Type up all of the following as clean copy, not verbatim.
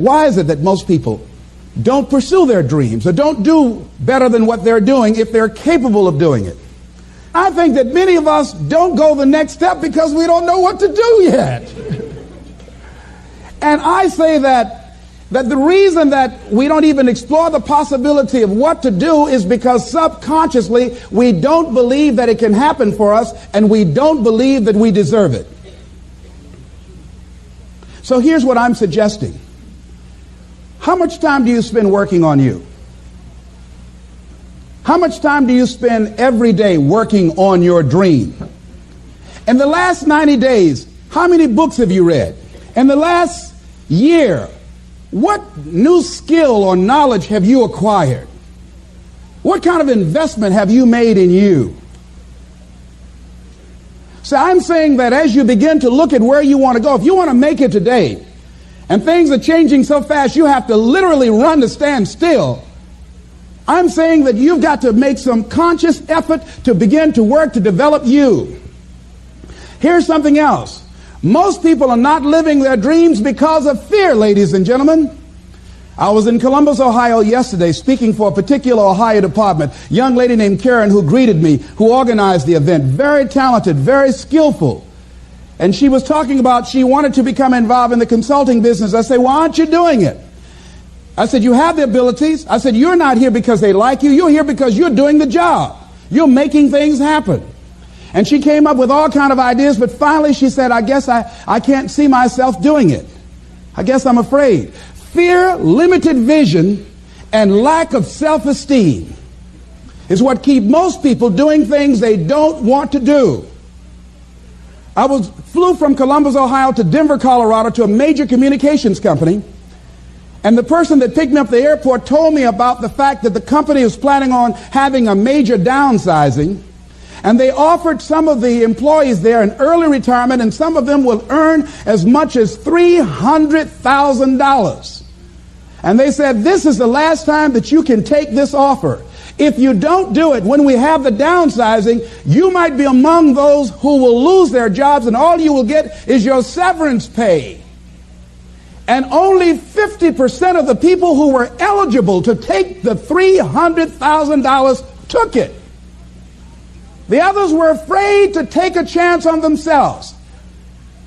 Why is it that most people don't pursue their dreams or don't do better than what they're doing if they're capable of doing it? I think that many of us don't go the next step because we don't know what to do yet. And I say that the reason that we don't even explore the possibility of what to do is because subconsciously we don't believe that it can happen for us, and we don't believe that we deserve it. So here's what I'm suggesting. How much time do you spend working on you? How much time do you spend every day working on your dream? In the last 90 days, how many books have you read? In the last year, what new skill or knowledge have you acquired? What kind of investment have you made in you? So I'm saying that as you begin to look at where you want to go, if you want to make it today, and things are changing so fast you have to literally run to stand still, I'm saying that you've got to make some conscious effort to begin to work to develop you. Here's something else. Most people are not living their dreams because of fear, ladies and gentlemen. I was in Columbus, Ohio yesterday speaking for a particular Ohio department. A young lady named Karen who greeted me, who organized the event. Very talented, very skillful. And she was talking about she wanted to become involved in the consulting business. I said, why aren't you doing it? I said, you have the abilities. I said, you're not here because they like you. You're here because you're doing the job. You're making things happen. And she came up with all kind of ideas, but finally she said, I guess I can't see myself doing it. I guess I'm afraid. Fear, limited vision, and lack of self-esteem is what keep most people doing things they don't want to do. I flew from Columbus, Ohio to Denver, Colorado to a major communications company. And the person that picked me up at the airport told me about the fact that the company was planning on having a major downsizing. And they offered some of the employees there an early retirement, and some of them will earn as much as $300,000. And they said, this is the last time that you can take this offer. If you don't do it when we have the downsizing, you might be among those who will lose their jobs, and all you will get is your severance pay. And only 50% of the people who were eligible to take the $300,000 took it. The others were afraid to take a chance on themselves.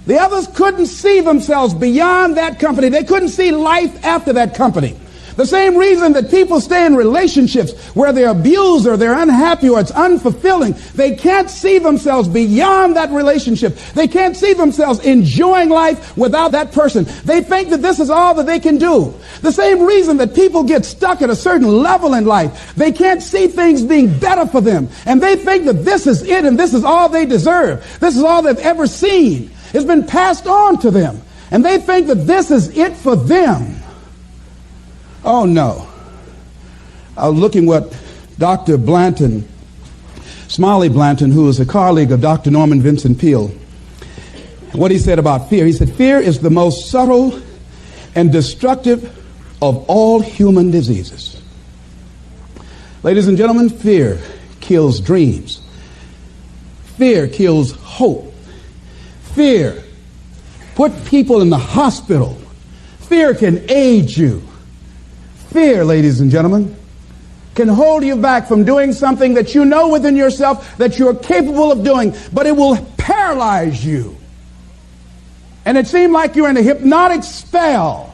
The others couldn't see themselves beyond that company. They couldn't see life after that company. The same reason that people stay in relationships where they're abused or they're unhappy or it's unfulfilling. They can't see themselves beyond that relationship. They can't see themselves enjoying life without that person. They think that this is all that they can do. The same reason that people get stuck at a certain level in life. They can't see things being better for them. And they think that this is it and this is all they deserve. This is all they've ever seen. It's been passed on to them. And they think that this is it for them. Oh, no. I was looking what Dr. Blanton, Smiley Blanton, who is a colleague of Dr. Norman Vincent Peale, what he said about fear. He said, fear is the most subtle and destructive of all human diseases. Ladies and gentlemen, fear kills dreams. Fear kills hope. Fear put people in the hospital. Fear can age you. Fear, ladies and gentlemen, can hold you back from doing something that you know within yourself that you're capable of doing, but it will paralyze you. And it seemed like you're in a hypnotic spell.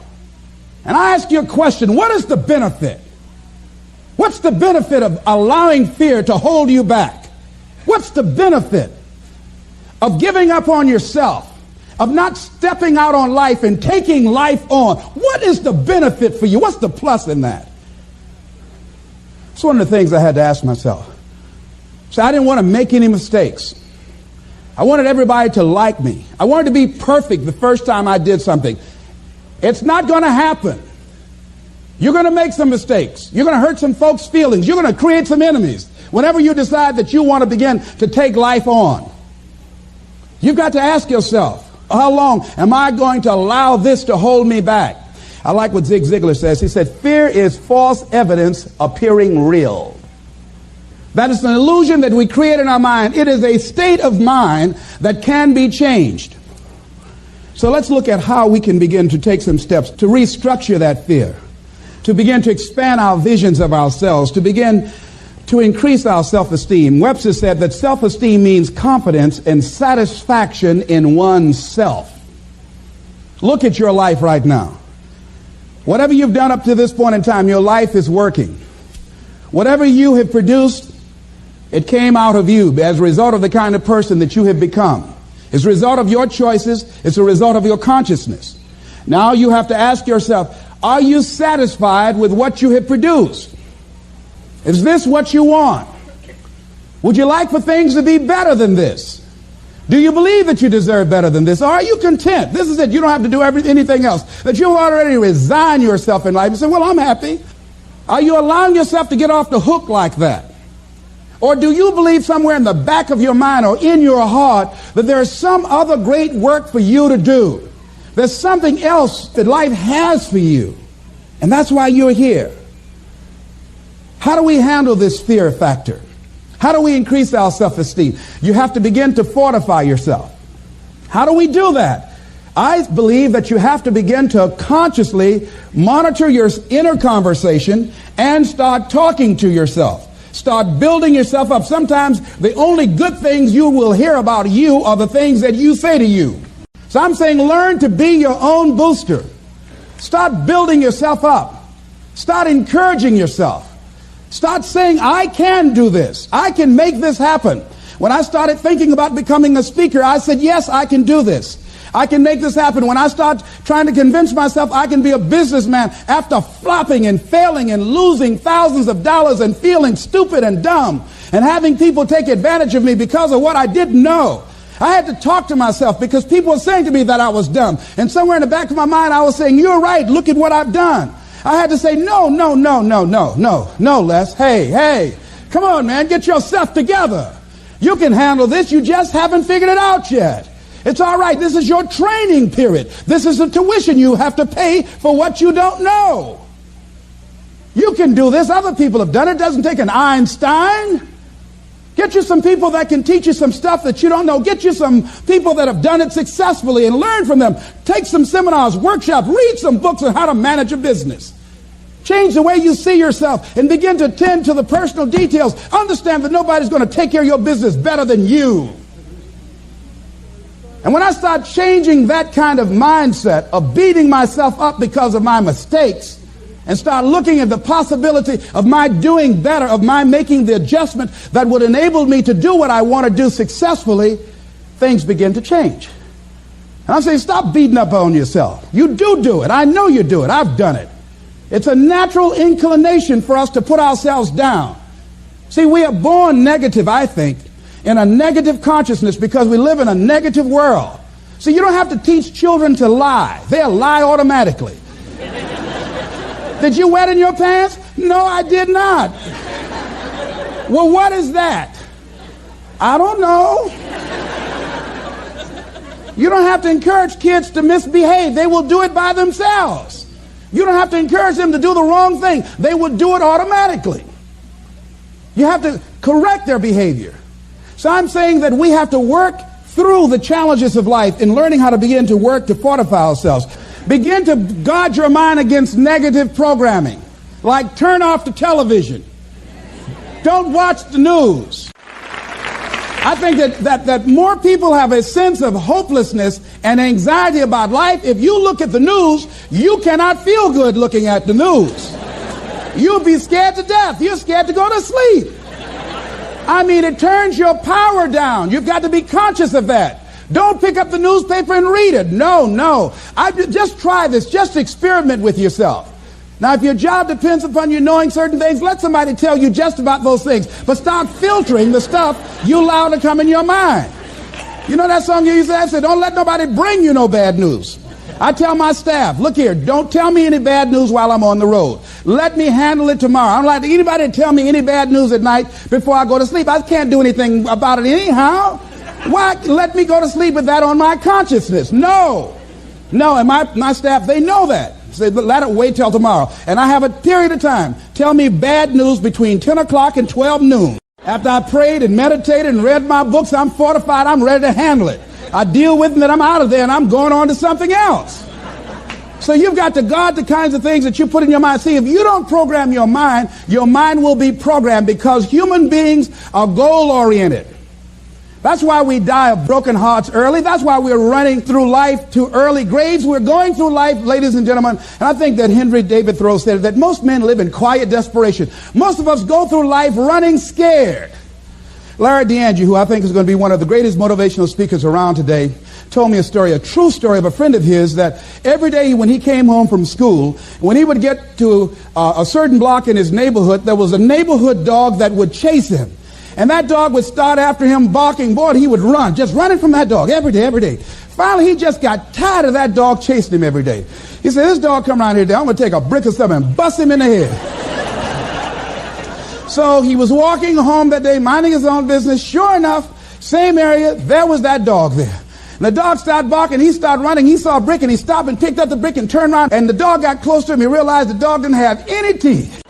And I ask you a question, what is the benefit? What's the benefit of allowing fear to hold you back? What's the benefit of giving up on yourself? Of not stepping out on life and taking life on? What is the benefit for you? What's the plus in that? It's one of the things I had to ask myself. So I didn't want to make any mistakes. I wanted everybody to like me. I wanted to be perfect the first time I did something. It's not going to happen. You're going to make some mistakes. You're going to hurt some folks' feelings. You're going to create some enemies whenever you decide that you want to begin to take life on. You've got to ask yourself, how long am I going to allow this to hold me back? I like what Zig Ziglar says. He said, fear is false evidence appearing real. That is an illusion that we create in our mind. It is a state of mind that can be changed. So let's look at how we can begin to take some steps to restructure that fear, to begin to expand our visions of ourselves, to begin to increase our self-esteem. Webster said that self-esteem means confidence and satisfaction in oneself. Look at your life right now. Whatever you've done up to this point in time, your life is working. Whatever you have produced, it came out of you as a result of the kind of person that you have become. It's a result of your choices. It's a result of your consciousness. Now you have to ask yourself, are you satisfied with what you have produced? Is this what you want? Would you like for things to be better than this? Do you believe that you deserve better than this? Or are you content? This is it. You don't have to do anything else. That you already resign yourself in life and say, well, I'm happy. Are you allowing yourself to get off the hook like that? Or do you believe somewhere in the back of your mind or in your heart that there's some other great work for you to do? There's something else that life has for you. And that's why you're here. How do we handle this fear factor? How do we increase our self-esteem? You have to begin to fortify yourself. How do we do that? I believe that you have to begin to consciously monitor your inner conversation and start talking to yourself. Start building yourself up. Sometimes the only good things you will hear about you are the things that you say to you. So I'm saying learn to be your own booster. Start building yourself up. Start encouraging yourself. Start saying, I can do this. I can make this happen. When I started thinking about becoming a speaker, I said, yes, I can do this. I can make this happen. When I start trying to convince myself I can be a businessman after flopping and failing and losing thousands of dollars and feeling stupid and dumb and having people take advantage of me because of what I didn't know, I had to talk to myself because people were saying to me that I was dumb. And somewhere in the back of my mind, I was saying, you're right. Look at what I've done. I had to say, no, Les. Hey, come on, man, get yourself together. You can handle this. You just haven't figured it out yet. It's all right. This is your training period. This is the tuition you have to pay for what you don't know. You can do this. Other people have done it. It doesn't take an Einstein. Get you some people that can teach you some stuff that you don't know. Get you some people that have done it successfully and learn from them. Take some seminars, workshops, read some books on how to manage a business. Change the way you see yourself and begin to tend to the personal details. Understand that nobody's going to take care of your business better than you. And when I start changing that kind of mindset of beating myself up because of my mistakes and start looking at the possibility of my doing better, of my making the adjustment that would enable me to do what I want to do successfully, things begin to change. And I'm saying, stop beating up on yourself. You do it. I know you do it. I've done it. It's a natural inclination for us to put ourselves down. See, we are born negative, I think, in a negative consciousness because we live in a negative world. See, you don't have to teach children to lie. They'll lie automatically. Did you wet in your pants? No, I did not. Well, what is that? I don't know. You don't have to encourage kids to misbehave. They will do it by themselves. You don't have to encourage them to do the wrong thing. They will do it automatically. You have to correct their behavior. So I'm saying that we have to work through the challenges of life in learning how to begin to work to fortify ourselves. Begin to guard your mind against negative programming, like turn off the television. Don't watch the news. I think that more people have a sense of hopelessness and anxiety about life. If you look at the news, you cannot feel good looking at the news. You'll be scared to death. You're scared to go to sleep. I mean, it turns your power down. You've got to be conscious of that. Don't pick up the newspaper and read it. No. Just try this. Just experiment with yourself. Now, if your job depends upon you knowing certain things, let somebody tell you just about those things. But start filtering the stuff you allow to come in your mind. You know that song you used to have? Said, don't let nobody bring you no bad news. I tell my staff, look here, don't tell me any bad news while I'm on the road. Let me handle it tomorrow. I don't like anybody to tell me any bad news at night before I go to sleep. I can't do anything about it anyhow. Why let me go to sleep with that on my consciousness? No, and my staff, they know that. Say, let it wait till tomorrow. And I have a period of time. Tell me bad news between 10 o'clock and 12 noon. After I prayed and meditated and read my books, I'm fortified. I'm ready to handle it. I deal with them, then I'm out of there and I'm going on to something else. So you've got to guard the kinds of things that you put in your mind. See, if you don't program your mind will be programmed, because human beings are goal-oriented. That's why we die of broken hearts early. That's why we're running through life to early graves. We're going through life, ladies and gentlemen. And I think that Henry David Thoreau said that most men live in quiet desperation. Most of us go through life running scared. Larry DeAngie, who I think is going to be one of the greatest motivational speakers around today, told me a true story of a friend of his, that every day when he came home from school, when he would get to a certain block in his neighborhood, there was a neighborhood dog that would chase him. And that dog would start after him barking. Boy, he would run, just running from that dog every day. Finally, he just got tired of that dog chasing him every day. He said, this dog come around here today, I'm going to take a brick or something and bust him in the head. So he was walking home that day, minding his own business. Sure enough, same area, there was that dog there. And the dog started barking, he started running, he saw a brick and he stopped and picked up the brick and turned around, and the dog got close to him. He realized the dog didn't have any teeth.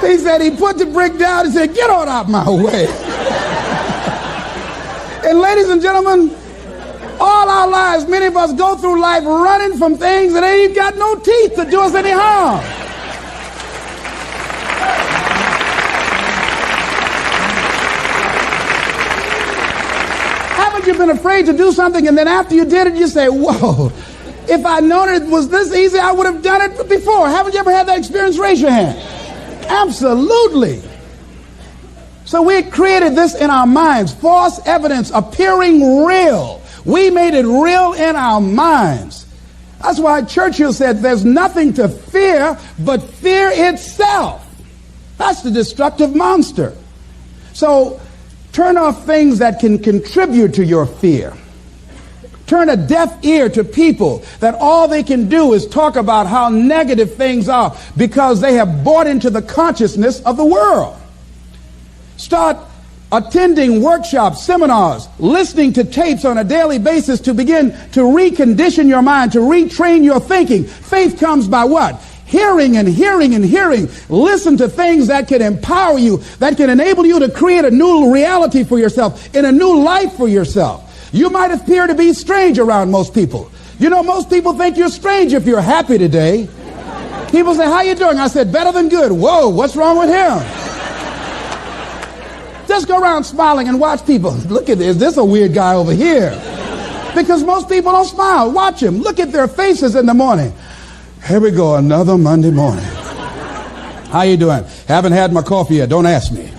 He said he put the brick down and said, get on out my way. And ladies and gentlemen, all our lives, many of us go through life running from things that ain't got no teeth to do us any harm. Haven't you been afraid to do something, and then after you did it, you say, whoa, if I'd known it was this easy, I would have done it before. Haven't you ever had that experience? Raise your hand. Absolutely. So we created this in our minds, false evidence appearing real. We made it real in our minds. That's why Churchill said there's nothing to fear but fear itself. That's the destructive monster. So turn off things that can contribute to your fear. Turn a deaf ear to people that all they can do is talk about how negative things are, because they have bought into the consciousness of the world. Start attending workshops, seminars, listening to tapes on a daily basis to begin to recondition your mind, to retrain your thinking. Faith comes by what? Hearing and hearing and hearing. Listen to things that can empower you, that can enable you to create a new reality for yourself, and a new life for yourself. You might appear to be strange around most people. You know, most people think you're strange if you're happy today. People say, how you doing? I said, better than good. Whoa, what's wrong with him? Just go around smiling and watch people. Look at this. This is a weird guy over here. Because most people don't smile. Watch them. Look at their faces in the morning. Here we go, another Monday morning. How you doing? Haven't had my coffee yet. Don't ask me.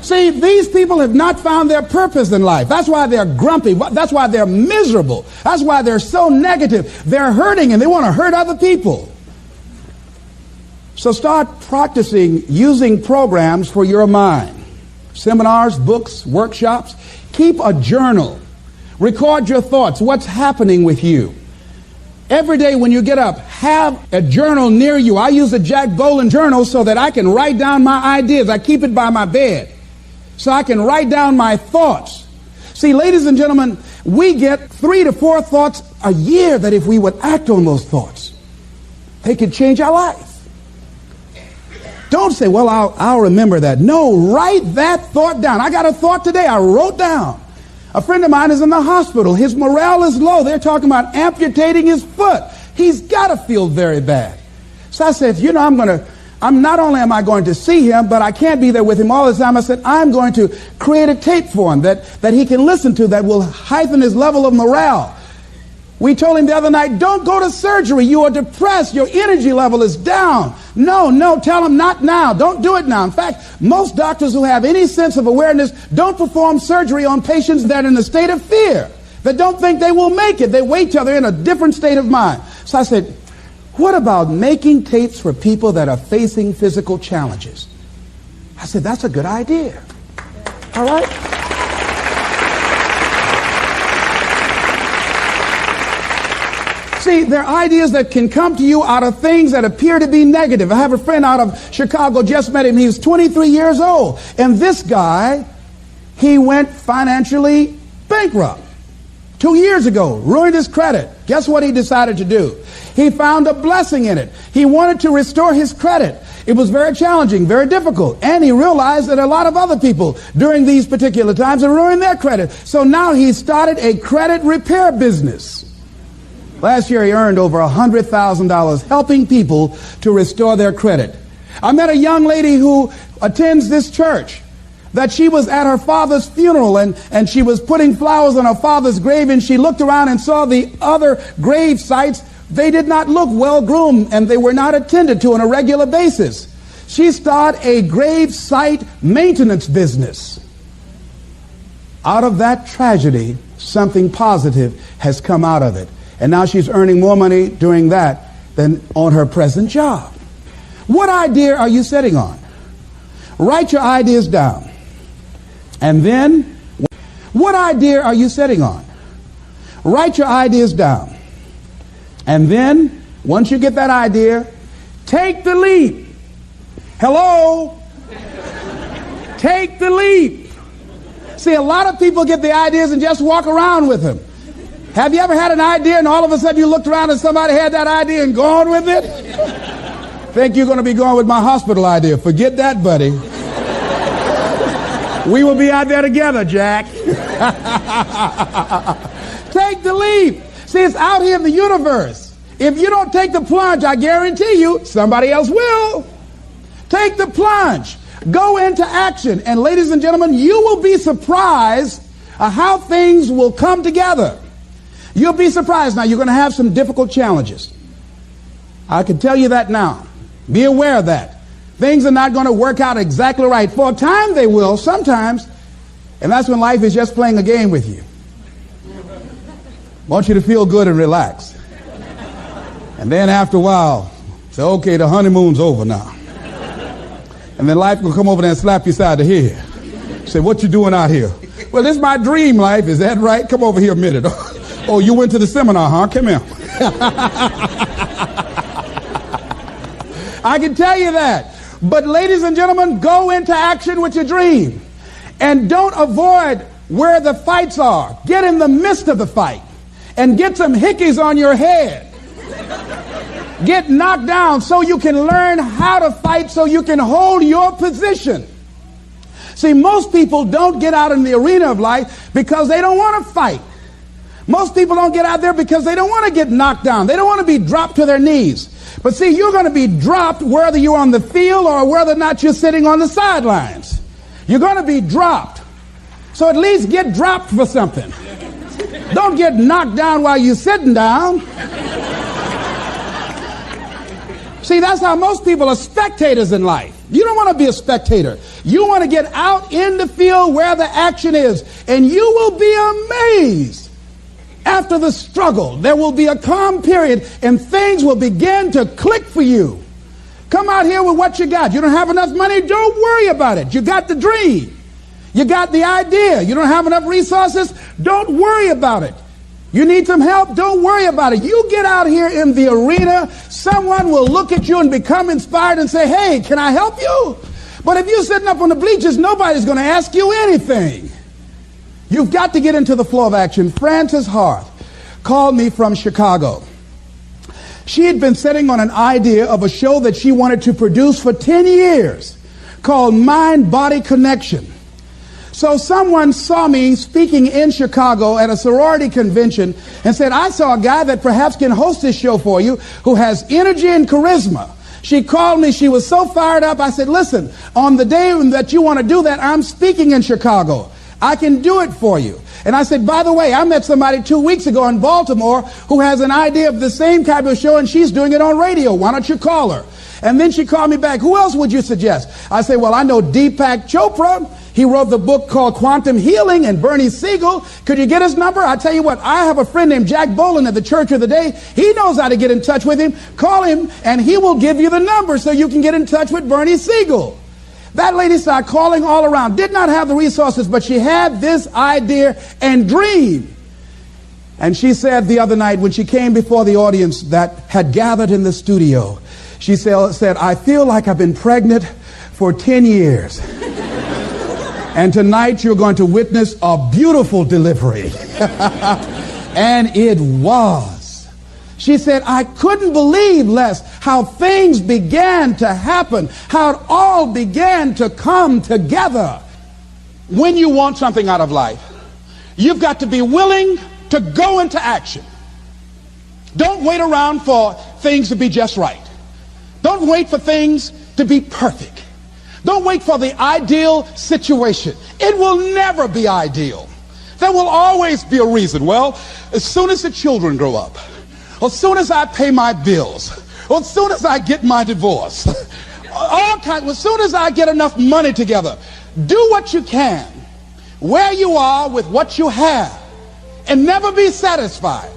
See, these people have not found their purpose in life. That's why they're grumpy. That's why they're miserable. That's why they're so negative. They're hurting and they want to hurt other people. So start practicing using programs for your mind. Seminars, books, workshops. Keep a journal. Record your thoughts. What's happening with you? Every day when you get up, have a journal near you. I use a Jack Boland journal so that I can write down my ideas. I keep it by my bed so I can write down my thoughts. See, ladies and gentlemen, we get 3 to 4 thoughts a year that if we would act on those thoughts, they could change our life. Don't say, well, I'll remember that. No, write that thought down. I got a thought today I wrote down. A friend of mine is in the hospital. His morale is low. They're talking about amputating his foot. He's got to feel very bad. So I said, you know, not only am I going to see him, but I can't be there with him all the time. I said, I'm going to create a tape for him that he can listen to that will heighten his level of morale. We told him the other night, don't go to surgery. You are depressed. Your energy level is down. No, tell him not now. Don't do it now. In fact, most doctors who have any sense of awareness don't perform surgery on patients that are in a state of fear, that don't think they will make it. They wait till they're in a different state of mind. So I said, what about making tapes for people that are facing physical challenges? I said, that's a good idea. All right? See, there are ideas that can come to you out of things that appear to be negative. I have a friend out of Chicago, just met him. He's 23 years old. And this guy, he went financially bankrupt 2 years ago, ruined his credit. Guess what he decided to do? He found a blessing in it. He wanted to restore his credit. It was very challenging, very difficult. And he realized that a lot of other people during these particular times had ruined their credit. So now he started a credit repair business. Last year he earned over $100,000 helping people to restore their credit. I met a young lady who attends this church, that she was at her father's funeral and she was putting flowers on her father's grave, and she looked around and saw the other grave sites. They did not look well groomed and they were not attended to on a regular basis. She started a grave site maintenance business. Out of that tragedy, something positive has come out of it. And now she's earning more money doing that than on her present job. What idea are you sitting on? Write your ideas down. And then, what idea are you sitting on? Write your ideas down. And then, once you get that idea, take the leap. Hello? Take the leap. See, a lot of people get the ideas and just walk around with them. Have you ever had an idea and all of a sudden you looked around and somebody had that idea and gone with it? Think you're going to be going with my hospital idea. Forget that, buddy. We will be out there together, Jack. Take the leap. See, it's out here in the universe. If you don't take the plunge, I guarantee you, somebody else will. Take the plunge. Go into action. And ladies and gentlemen, you will be surprised at how things will come together. You'll be surprised. Now, you're going to have some difficult challenges. I can tell you that now. Be aware of that. Things are not going to work out exactly right. For a time they will, sometimes. And that's when life is just playing a game with you. Want you to feel good and relax. And then after a while, say, okay, the honeymoon's over now. And then life will come over there and slap you side the head. Say, what you doing out here? Well, this is my dream life. Is that right? Come over here a minute. Oh, you went to the seminar, huh? Come here. I can tell you that. But ladies and gentlemen, go into action with your dream. And don't avoid where the fights are. Get in the midst of the fight. And get some hickeys on your head. Get knocked down so you can learn how to fight, so you can hold your position. See, most people don't get out in the arena of life because they don't want to fight. Most people don't get out there because they don't want to get knocked down. They don't want to be dropped to their knees. But see, you're going to be dropped whether you're on the field or whether or not you're sitting on the sidelines. You're going to be dropped. So at least get dropped for something. Don't get knocked down while you're sitting down. See, that's how most people are spectators in life. You don't want to be a spectator. You want to get out in the field where the action is. And you will be amazed. After the struggle, there will be a calm period and things will begin to click for you. Come out here with what you got. You don't have enough money? Don't worry about it. You got the dream. You got the idea. You don't have enough resources? Don't worry about it. You need some help? Don't worry about it. You get out here in the arena, someone will look at you and become inspired and say, hey, can I help you? But if you're sitting up on the bleachers, nobody's going to ask you anything. You've got to get into the flow of action. Frances Hart called me from Chicago. She had been sitting on an idea of a show that she wanted to produce for 10 years called Mind-Body Connection. So someone saw me speaking in Chicago at a sorority convention and said, I saw a guy that perhaps can host this show for you who has energy and charisma. She called me. She was so fired up. I said, listen, on the day that you want to do that, I'm speaking in Chicago. I can do it for you. And I said, by the way, I met somebody 2 weeks ago in Baltimore who has an idea of the same type of show, and she's doing it on radio. Why don't you call her? And then she called me back. Who else would you suggest? I said, well, I know Deepak Chopra. He wrote the book called Quantum Healing, and Bernie Siegel. Could you get his number? I tell you what, I have a friend named Jack Boland at the Church of the Day. He knows how to get in touch with him. Call him, and he will give you the number so you can get in touch with Bernie Siegel. That lady started calling all around. Did not have the resources, but she had this idea and dream. And she said the other night when she came before the audience that had gathered in the studio, she said, I feel like I've been pregnant for 10 years. And tonight you're going to witness a beautiful delivery. And it was. She said, I couldn't believe, Les, how things began to happen, how it all began to come together. When you want something out of life, you've got to be willing to go into action. Don't wait around for things to be just right. Don't wait for things to be perfect. Don't wait for the ideal situation. It will never be ideal. There will always be a reason. Well, as soon as the children grow up, or as soon as I pay my bills, or as soon as I get my divorce, as soon as I get enough money together, do what you can, where you are with what you have, and never be satisfied.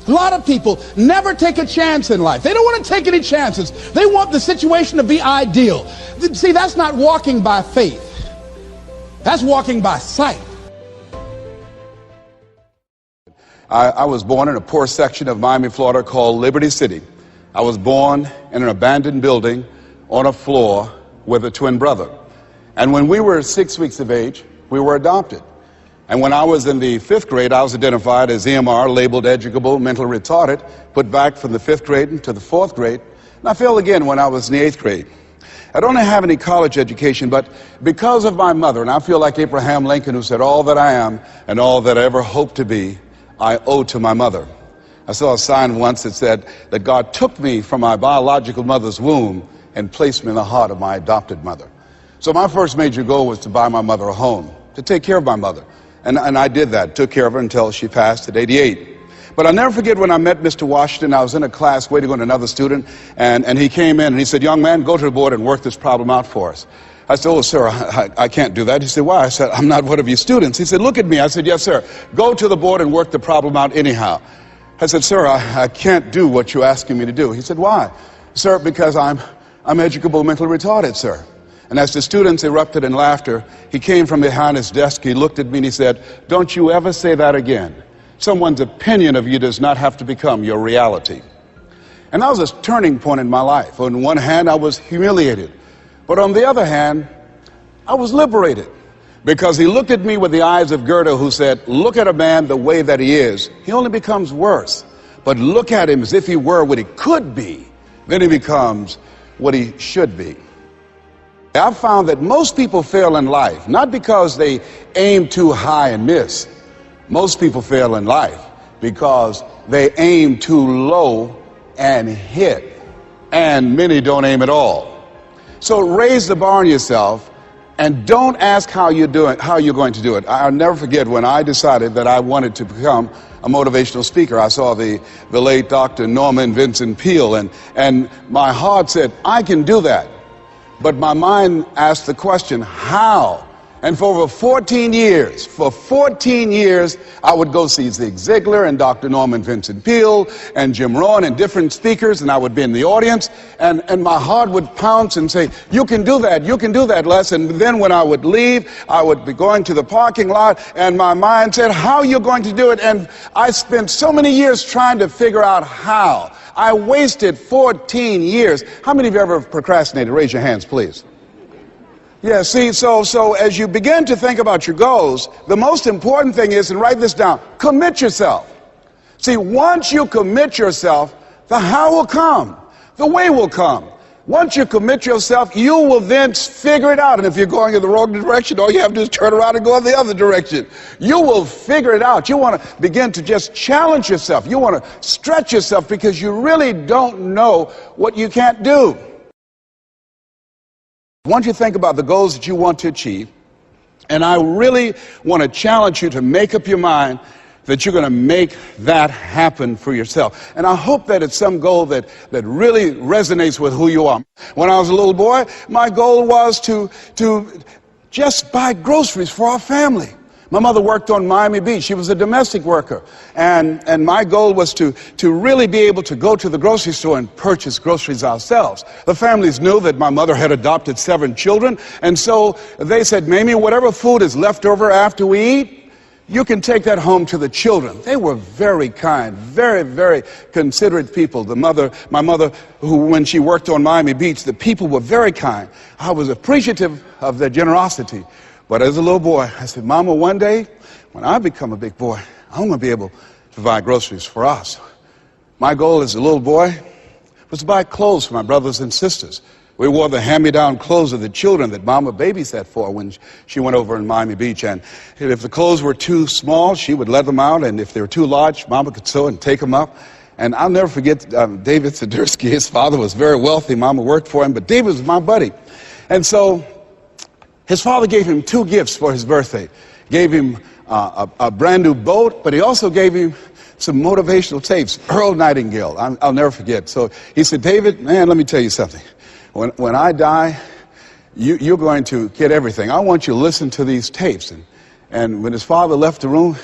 A lot of people never take a chance in life. They don't want to take any chances. They want the situation to be ideal. See, that's not walking by faith. That's walking by sight. I was born in a poor section of Miami, Florida called Liberty City. I was born in an abandoned building on a floor with a twin brother. And when we were 6 weeks of age, we were adopted. And when I was in the 5th grade, I was identified as EMR, labeled educable, mentally retarded, put back from the 5th grade into the 4th grade. And I failed again when I was in the 8th grade. I don't have any college education, but because of my mother, and I feel like Abraham Lincoln, who said, all that I am and all that I ever hope to be, I owe to my mother. I saw a sign once that said that God took me from my biological mother's womb and placed me in the heart of my adopted mother. So my first major goal was to buy my mother a home, to take care of my mother. And I did that, took care of her until she passed at 88. But I'll never forget when I met Mr. Washington. I was in a class waiting on another student, and he came in and he said, young man, go to the board and work this problem out for us. I said, oh, sir, I can't do that. He said, why? I said, I'm not one of your students. He said, look at me. I said, yes, sir. Go to the board and work the problem out anyhow. I said, sir, I can't do what you're asking me to do. He said, why? Sir, because I'm educable, mentally retarded, sir. And as the students erupted in laughter, he came from behind his desk, he looked at me and he said, don't you ever say that again. Someone's opinion of you does not have to become your reality. And that was a turning point in my life. On one hand, I was humiliated. But on the other hand, I was liberated. Because he looked at me with the eyes of Goethe, who said, look at a man the way that he is. He only becomes worse. But look at him as if he were what he could be. Then he becomes what he should be. I've found that most people fail in life, not because they aim too high and miss. Most people fail in life because they aim too low and hit. And many don't aim at all. So raise the bar on yourself and don't ask how you're going to do it. I'll never forget when I decided that I wanted to become a motivational speaker. I saw the late Dr. Norman Vincent Peale, and my heart said, I can do that. But my mind asked the question, how? And for over 14 years, I would go see Zig Ziglar and Dr. Norman Vincent Peale and Jim Rohn and different speakers, and I would be in the audience, and my heart would pounce and say, you can do that, Les. And then when I would leave, I would be going to the parking lot, and my mind said, how are you going to do it? And I spent so many years trying to figure out how. I wasted 14 years. How many of you ever procrastinated? Raise your hands, please. Yeah, see, so as you begin to think about your goals, the most important thing is, and write this down, commit yourself. See, once you commit yourself, the how will come. The way will come. Once you commit yourself, you will then figure it out. And if you're going in the wrong direction, all you have to do is turn around and go in the other direction. You will figure it out. You want to begin to just challenge yourself. You want to stretch yourself because you really don't know what you can't do. Once you think about the goals that you want to achieve, and I really want to challenge you to make up your mind that you're going to make that happen for yourself. And I hope that it's some goal that really resonates with who you are. When I was a little boy, my goal was to just buy groceries for our family. My mother worked on Miami Beach. She was a domestic worker. And my goal was to really be able to go to the grocery store and purchase groceries ourselves. The families knew that my mother had adopted 7 children. And so they said, Mamie, whatever food is left over after we eat, you can take that home to the children. They were very kind, very, very considerate people. My mother, who when she worked on Miami Beach, the people were very kind. I was appreciative of their generosity. But as a little boy, I said, Mama, one day, when I become a big boy, I'm going to be able to buy groceries for us. My goal as a little boy was to buy clothes for my brothers and sisters. We wore the hand-me-down clothes of the children that Mama babysat for when she went over in Miami Beach. And if the clothes were too small, she would let them out. And if they were too large, Mama could sew and take them up. And I'll never forget David Sidursky. His father was very wealthy. Mama worked for him, but David was my buddy. And so his father gave him 2 gifts for his birthday. Gave him a brand new boat, but he also gave him some motivational tapes. Earl Nightingale, I'll never forget. So he said, David, man, let me tell you something. When I die, you're going to get everything. I want you to listen to these tapes. And when his father left the room,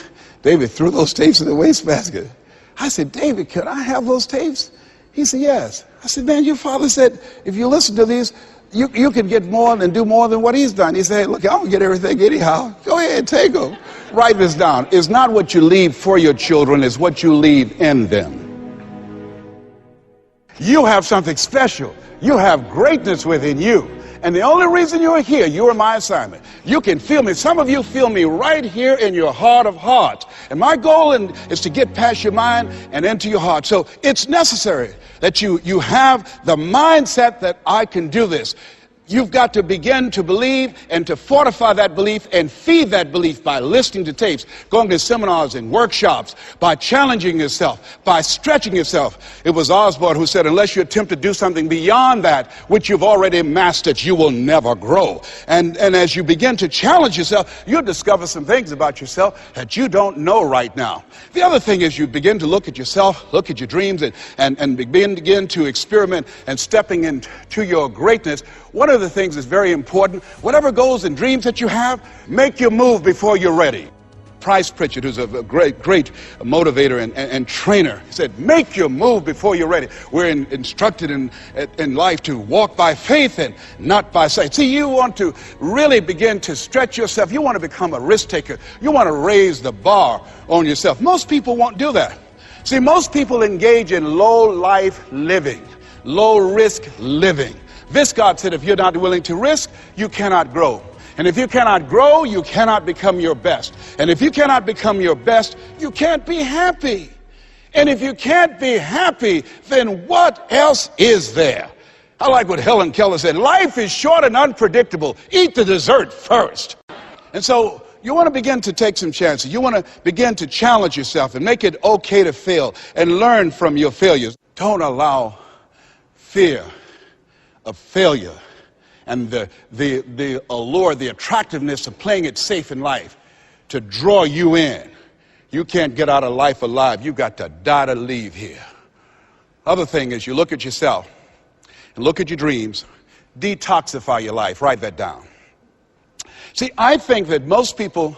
David threw those tapes in the wastebasket. I said, David, could I have those tapes? He said, yes. I said, man, your father said, if you listen to these, you can get more and do more than what he's done. He said, hey, look, I'm going to get everything anyhow. Go ahead, take them. Write this down. It's not what you leave for your children, it's what you leave in them. You have something special. You have greatness within you. And the only reason you're here, you are my assignment. You can feel me. Some of you feel me right here in your heart of hearts. And my goal is to get past your mind and into your heart. So it's necessary that you have the mindset that I can do this. You've got to begin to believe and to fortify that belief and feed that belief by listening to tapes, going to seminars and workshops, by challenging yourself, by stretching yourself. It was Osborne who said, unless you attempt to do something beyond that which you've already mastered, you will never grow. And as you begin to challenge yourself, you'll discover some things about yourself that you don't know right now. The other thing is you begin to look at yourself, look at your dreams, and begin to experiment and stepping into your greatness. One of the things that's very important, whatever goals and dreams that you have, make your move before you're ready. Price Pritchard, who's a great motivator and trainer, said, make your move before you're ready. We're instructed in life to walk by faith and not by sight. See, you want to really begin to stretch yourself. You want to become a risk taker. You want to raise the bar on yourself. Most people won't do that. See, most people engage in low-life living, low-risk living. Viscott said, if you're not willing to risk, you cannot grow. And if you cannot grow, you cannot become your best. And if you cannot become your best, you can't be happy. And if you can't be happy, then what else is there? I like what Helen Keller said, life is short and unpredictable. Eat the dessert first. And so you want to begin to take some chances. You want to begin to challenge yourself and make it okay to fail and learn from your failures. Don't allow fear of failure and the allure, the attractiveness of playing it safe in life to draw you in. You can't get out of life alive. You've got to die to leave here. Other thing is you look at yourself and look at your dreams. Detoxify your life. Write that down. See, I think that most people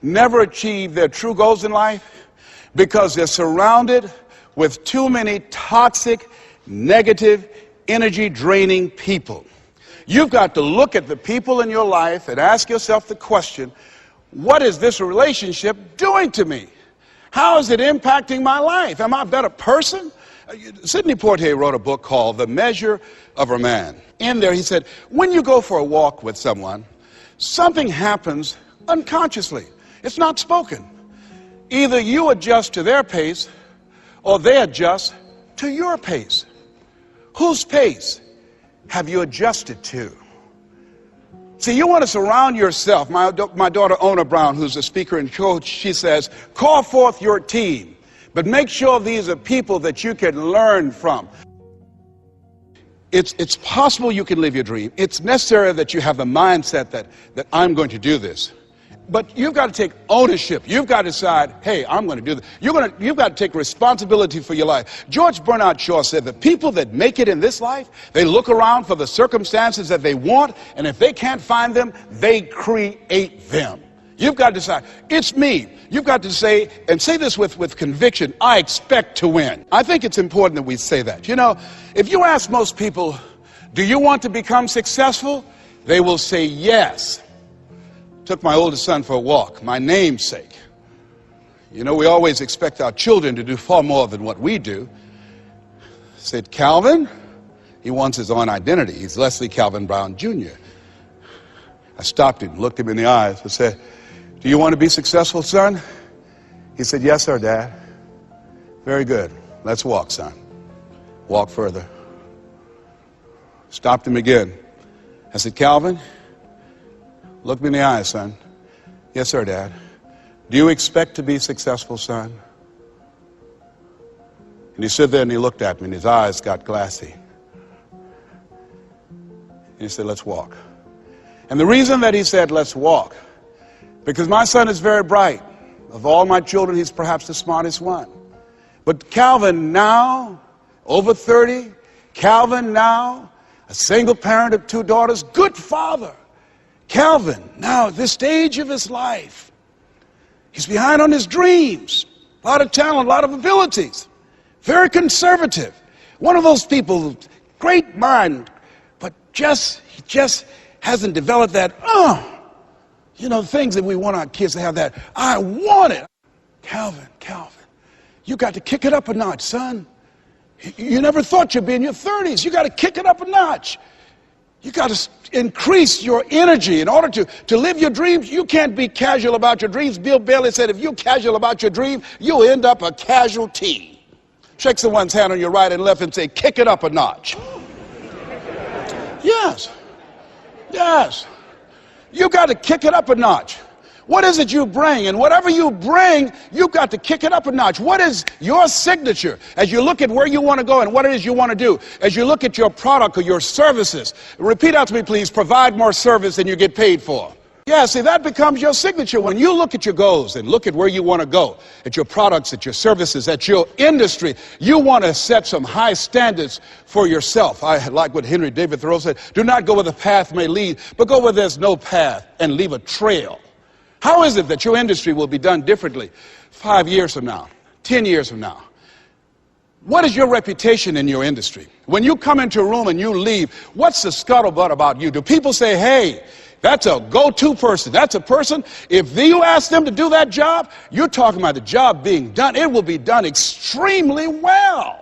never achieve their true goals in life because they're surrounded with too many toxic, negative, energy-draining people. You've got to look at the people in your life and ask yourself the question, what is this relationship doing to me? How is it impacting my life? Am I a better person? Sidney Poitier wrote a book called The Measure of a Man. In there he said, when you go for a walk with someone, something happens unconsciously. It's not spoken. Either you adjust to their pace or they adjust to your pace. Whose pace have you adjusted to? See, you want to surround yourself. My daughter, Ona Brown, who's a speaker and coach, she says, call forth your team, but make sure these are people that you can learn from. It's possible you can live your dream. It's necessary that you have the mindset that I'm going to do this. But you've got to take ownership. You've got to decide, hey, I'm going to do this. You've got to take responsibility for your life. George Bernard Shaw said the people that make it in this life, they look around for the circumstances that they want, and if they can't find them, they create them. You've got to decide, it's me. You've got to say, and say this with conviction, I expect to win. I think it's important that we say that. You know, if you ask most people, do you want to become successful? They will say yes. Took my oldest son for a walk, my namesake. You know, we always expect our children to do far more than what we do. Said, Calvin, he wants his own identity. He's Leslie Calvin Brown Jr. I stopped him, looked him in the eyes and said, do you want to be successful, son? He said, yes, sir, Dad. Very good. Let's walk, son. Walk further. Stopped him again. I said, Calvin, look me in the eyes, son. Yes, sir, Dad. Do you expect to be successful, son? And he stood there and he looked at me and his eyes got glassy. And he said, let's walk. And the reason that he said, let's walk, because my son is very bright. Of all my children, he's perhaps the smartest one. But Calvin now, over 30, Calvin now, a single parent of 2 daughters, good father. Calvin, now at this stage of his life, he's behind on his dreams. A lot of talent, a lot of abilities. Very conservative. One of those people, great mind, but he just hasn't developed that, things that we want our kids to have, that, I want it. Calvin, you got to kick it up a notch, son. You never thought you'd be in your 30s. You got to kick it up a notch. You got to increase your energy in order to live your dreams. You can't be casual about your dreams. Bill Bailey said, if you're casual about your dream, you'll end up a casualty. Shake someone's hand on your right and left and say, kick it up a notch. Yes. You got to kick it up a notch. What is it you bring? And whatever you bring, you've got to kick it up a notch. What is your signature as you look at where you want to go and what it is you want to do? As you look at your product or your services, repeat out to me, please, provide more service than you get paid for. Yeah, see, that becomes your signature. When you look at your goals and look at where you want to go, at your products, at your services, at your industry, you want to set some high standards for yourself. I like what Henry David Thoreau said, do not go where the path may lead, but go where there's no path and leave a trail. How is it that your industry will be done differently 5 years from now, 10 years from now? What is your reputation in your industry? When you come into a room and you leave, what's the scuttlebutt about you? Do people say, hey, that's a go-to person. That's a person, if you ask them to do that job, you're talking about the job being done. It will be done extremely well.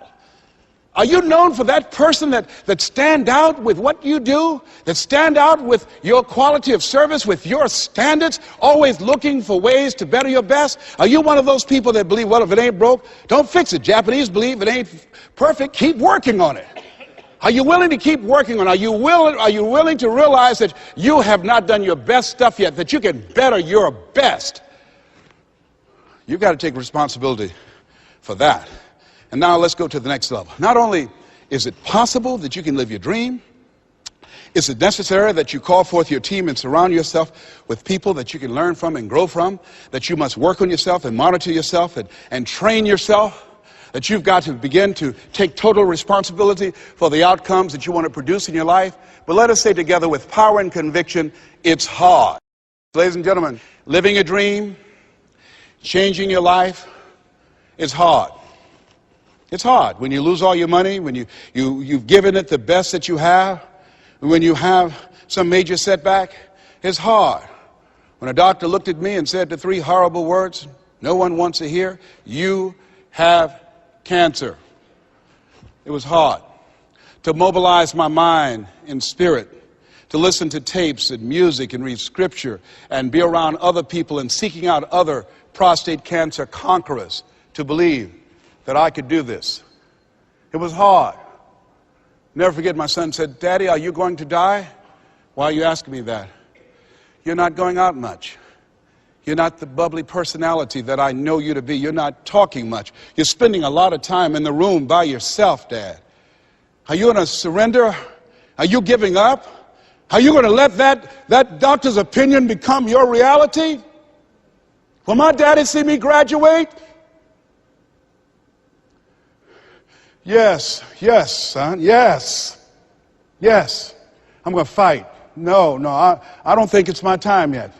Are you known for that person that stand out with what you do? That stand out with your quality of service, with your standards, always looking for ways to better your best? Are you one of those people that believe, well, if it ain't broke, don't fix it? Japanese believe if it ain't perfect, keep working on it. Are you willing to keep working on it? Are you willing to realize that you have not done your best stuff yet, that you can better your best? You've got to take responsibility for that. And now let's go to the next level. Not only is it possible that you can live your dream, is it necessary that you call forth your team and surround yourself with people that you can learn from and grow from, that you must work on yourself and monitor yourself and train yourself, that you've got to begin to take total responsibility for the outcomes that you want to produce in your life. But let us say together with power and conviction, it's hard. Ladies and gentlemen, living a dream, changing your life, is hard. It's hard when you lose all your money, when you've given it the best that you have, when you have some major setback. It's hard. When a doctor looked at me and said the 3 horrible words no one wants to hear, you have cancer. It was hard to mobilize my mind and spirit, to listen to tapes and music and read scripture and be around other people and seeking out other prostate cancer conquerors to believe that I could do this. It was hard. Never forget, my son said, Daddy, are you going to die? Why are you asking me that? You're not going out much. You're not the bubbly personality that I know you to be. You're not talking much. You're spending a lot of time in the room by yourself, Dad. Are you going to surrender? Are you giving up? Are you going to let that doctor's opinion become your reality? Will my daddy see me graduate? Yes, son, yes. I'm going to fight. No, I don't think it's my time yet.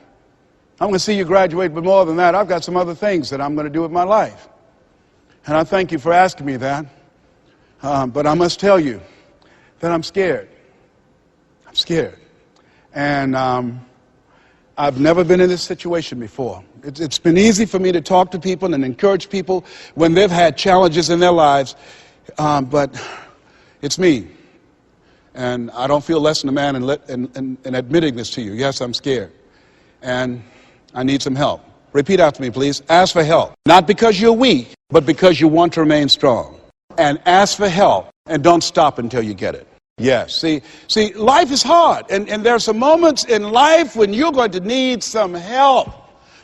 I'm going to see you graduate, but more than that, I've got some other things that I'm going to do with my life. And I thank you for asking me that. But I must tell you that I'm scared. I'm scared. And I've never been in this situation before. It's been easy for me to talk to people and encourage people when they've had challenges in their lives. But it's me. And I don't feel less than a man in admitting this to you. Yes, I'm scared. And I need some help. Repeat after me, please. Ask for help. Not because you're weak, but because you want to remain strong. And ask for help, and don't stop until you get it. Yes, see, life is hard, and there are some moments in life when you're going to need some help.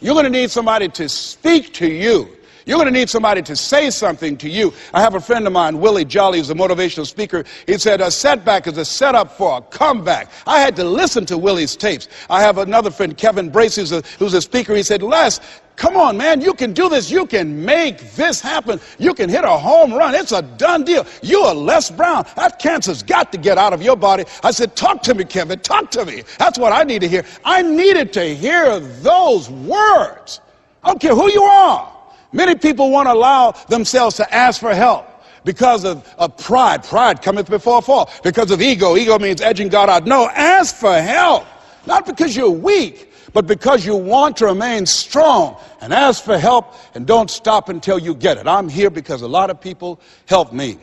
You're going to need somebody to speak to you. You're going to need somebody to say something to you. I have a friend of mine, Willie Jolly, who's a motivational speaker. He said, a setback is a setup for a comeback. I had to listen to Willie's tapes. I have another friend, Kevin Brace, who's a speaker. He said, Les, come on, man, you can do this. You can make this happen. You can hit a home run. It's a done deal. You are Les Brown. That cancer's got to get out of your body. I said, talk to me, Kevin, talk to me. That's what I need to hear. I needed to hear those words. I don't care who you are. Many people won't allow themselves to ask for help because of pride. Pride cometh before a fall. Because of ego. Ego means edging God out. No, ask for help. Not because you're weak, but because you want to remain strong. And ask for help and don't stop until you get it. I'm here because a lot of people helped me.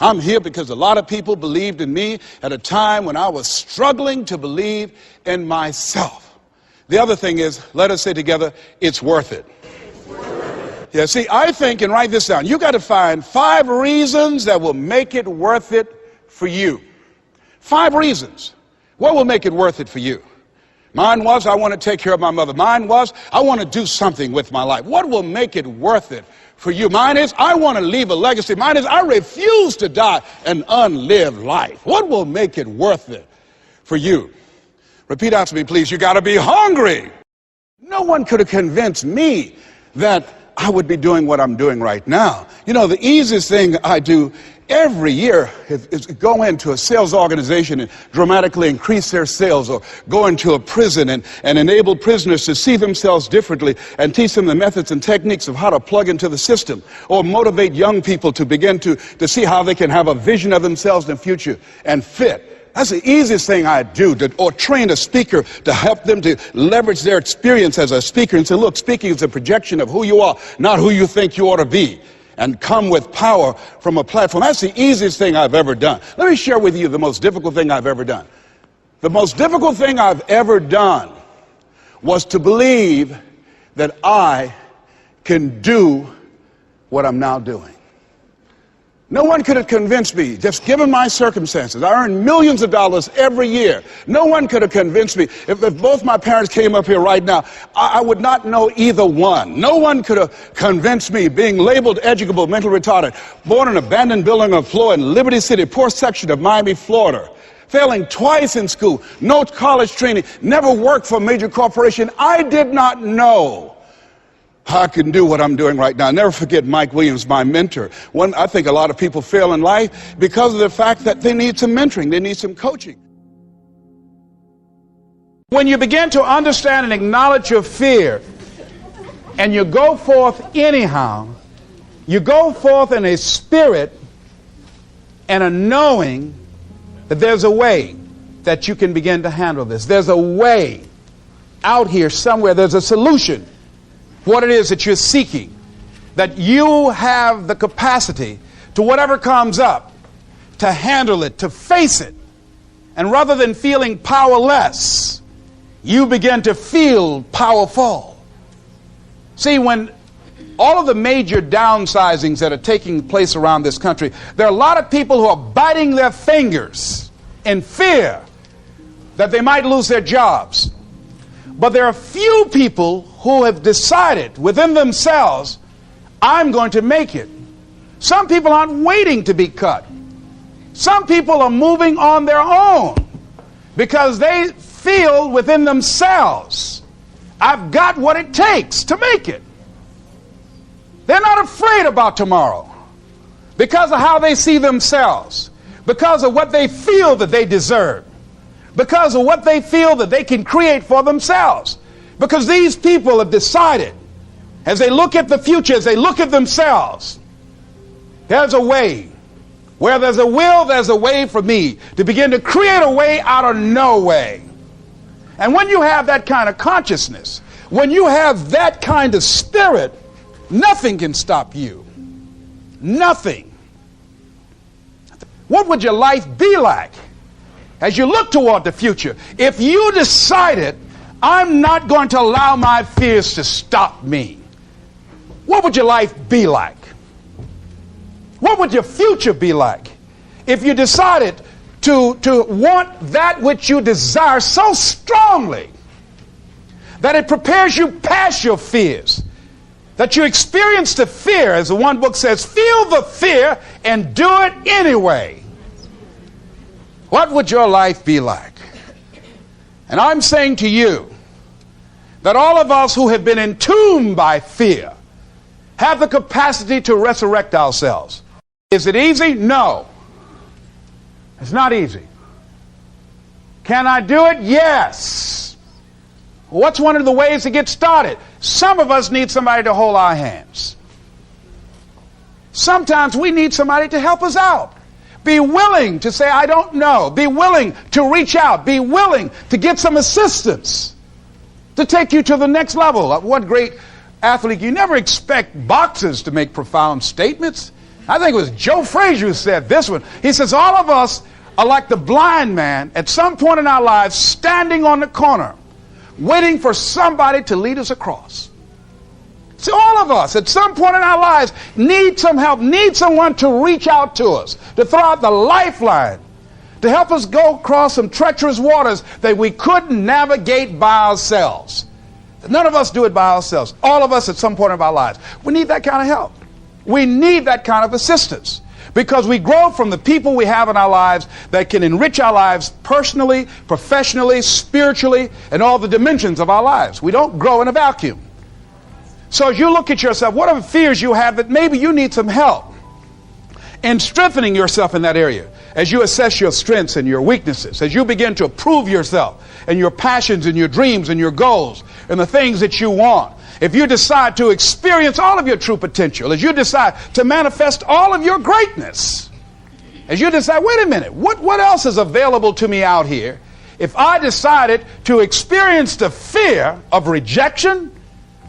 I'm here because a lot of people believed in me at a time when I was struggling to believe in myself. The other thing is, let us say together, it's worth it. Yeah, see, I think, and write this down, you got to find 5 reasons that will make it worth it for you. 5 reasons. What will make it worth it for you? Mine was, I want to take care of my mother. Mine was, I want to do something with my life. What will make it worth it for you? Mine is, I want to leave a legacy. Mine is, I refuse to die an unlived life. What will make it worth it for you? Repeat after me, please. You got to be hungry. No one could have convinced me that I would be doing what I'm doing right now. You know, the easiest thing I do every year is go into a sales organization and dramatically increase their sales, or go into a prison and enable prisoners to see themselves differently and teach them the methods and techniques of how to plug into the system, or motivate young people to begin to see how they can have a vision of themselves in the future and fit. That's the easiest thing I do, or train a speaker to help them to leverage their experience as a speaker and say, look, speaking is a projection of who you are, not who you think you ought to be, and come with power from a platform. That's the easiest thing I've ever done. Let me share with you the most difficult thing I've ever done. The most difficult thing I've ever done was to believe that I can do what I'm now doing. No one could have convinced me, just given my circumstances. I earn millions of dollars every year. No one could have convinced me. If both my parents came up here right now, I would not know either one. No one could have convinced me, being labeled educable, mental retarded, born in an abandoned building on the floor in Liberty City, poor section of Miami, Florida, failing twice in school, no college training, never worked for a major corporation. I did not know I can do what I'm doing right now. I'll never forget Mike Williams, my mentor. I think a lot of people fail in life because of the fact that they need some mentoring, they need some coaching. When you begin to understand and acknowledge your fear, and you go forth anyhow, you go forth in a spirit and a knowing that there's a way that you can begin to handle this. There's a way out here somewhere. There's a solution. What it is that you're seeking, that you have the capacity to whatever comes up, to handle it, to face it. And rather than feeling powerless, you begin to feel powerful. See, when all of the major downsizings that are taking place around this country, there are a lot of people who are biting their fingers in fear that they might lose their jobs. But there are few people who have decided within themselves, I'm going to make it. Some people aren't waiting to be cut. Some people are moving on their own because they feel within themselves, I've got what it takes to make it. They're not afraid about tomorrow because of how they see themselves, because of what they feel that they deserve, because of what they feel that they can create for themselves. Because these people have decided, as they look at the future, as they look at themselves, there's a way. Where there's a will, there's a way for me to begin to create a way out of no way. And when you have that kind of consciousness, when you have that kind of spirit, nothing can stop you. Nothing. What would your life be like as you look toward the future if you decided, I'm not going to allow my fears to stop me? What would your life be like? What would your future be like if you decided, to want that which you desire so strongly that it prepares you past your fears, that you experience the fear, as the one book says, feel the fear and do it anyway. What would your life be like? And I'm saying to you that all of us who have been entombed by fear have the capacity to resurrect ourselves. Is it easy? No. It's not easy. Can I do it? Yes. What's one of the ways to get started? Some of us need somebody to hold our hands. Sometimes we need somebody to help us out. Be willing to say, I don't know. Be willing to reach out. Be willing to get some assistance to take you to the next level. What great athlete. You never expect boxers to make profound statements. I think it was Joe Frazier who said this one. He says, all of us are like the blind man at some point in our lives standing on the corner waiting for somebody to lead us across. See, all of us at some point in our lives need some help, need someone to reach out to us, to throw out the lifeline, to help us go across some treacherous waters that we couldn't navigate by ourselves. None of us do it by ourselves. All of us at some point of our lives. We need that kind of help. We need that kind of assistance because we grow from the people we have in our lives that can enrich our lives personally, professionally, spiritually, and all the dimensions of our lives. We don't grow in a vacuum. So as you look at yourself, what are the fears you have that maybe you need some help in strengthening yourself in that area? As you assess your strengths and your weaknesses, as you begin to approve yourself and your passions and your dreams and your goals and the things that you want, if you decide to experience all of your true potential, as you decide to manifest all of your greatness, as you decide, wait a minute, what else is available to me out here if I decided to experience the fear of rejection,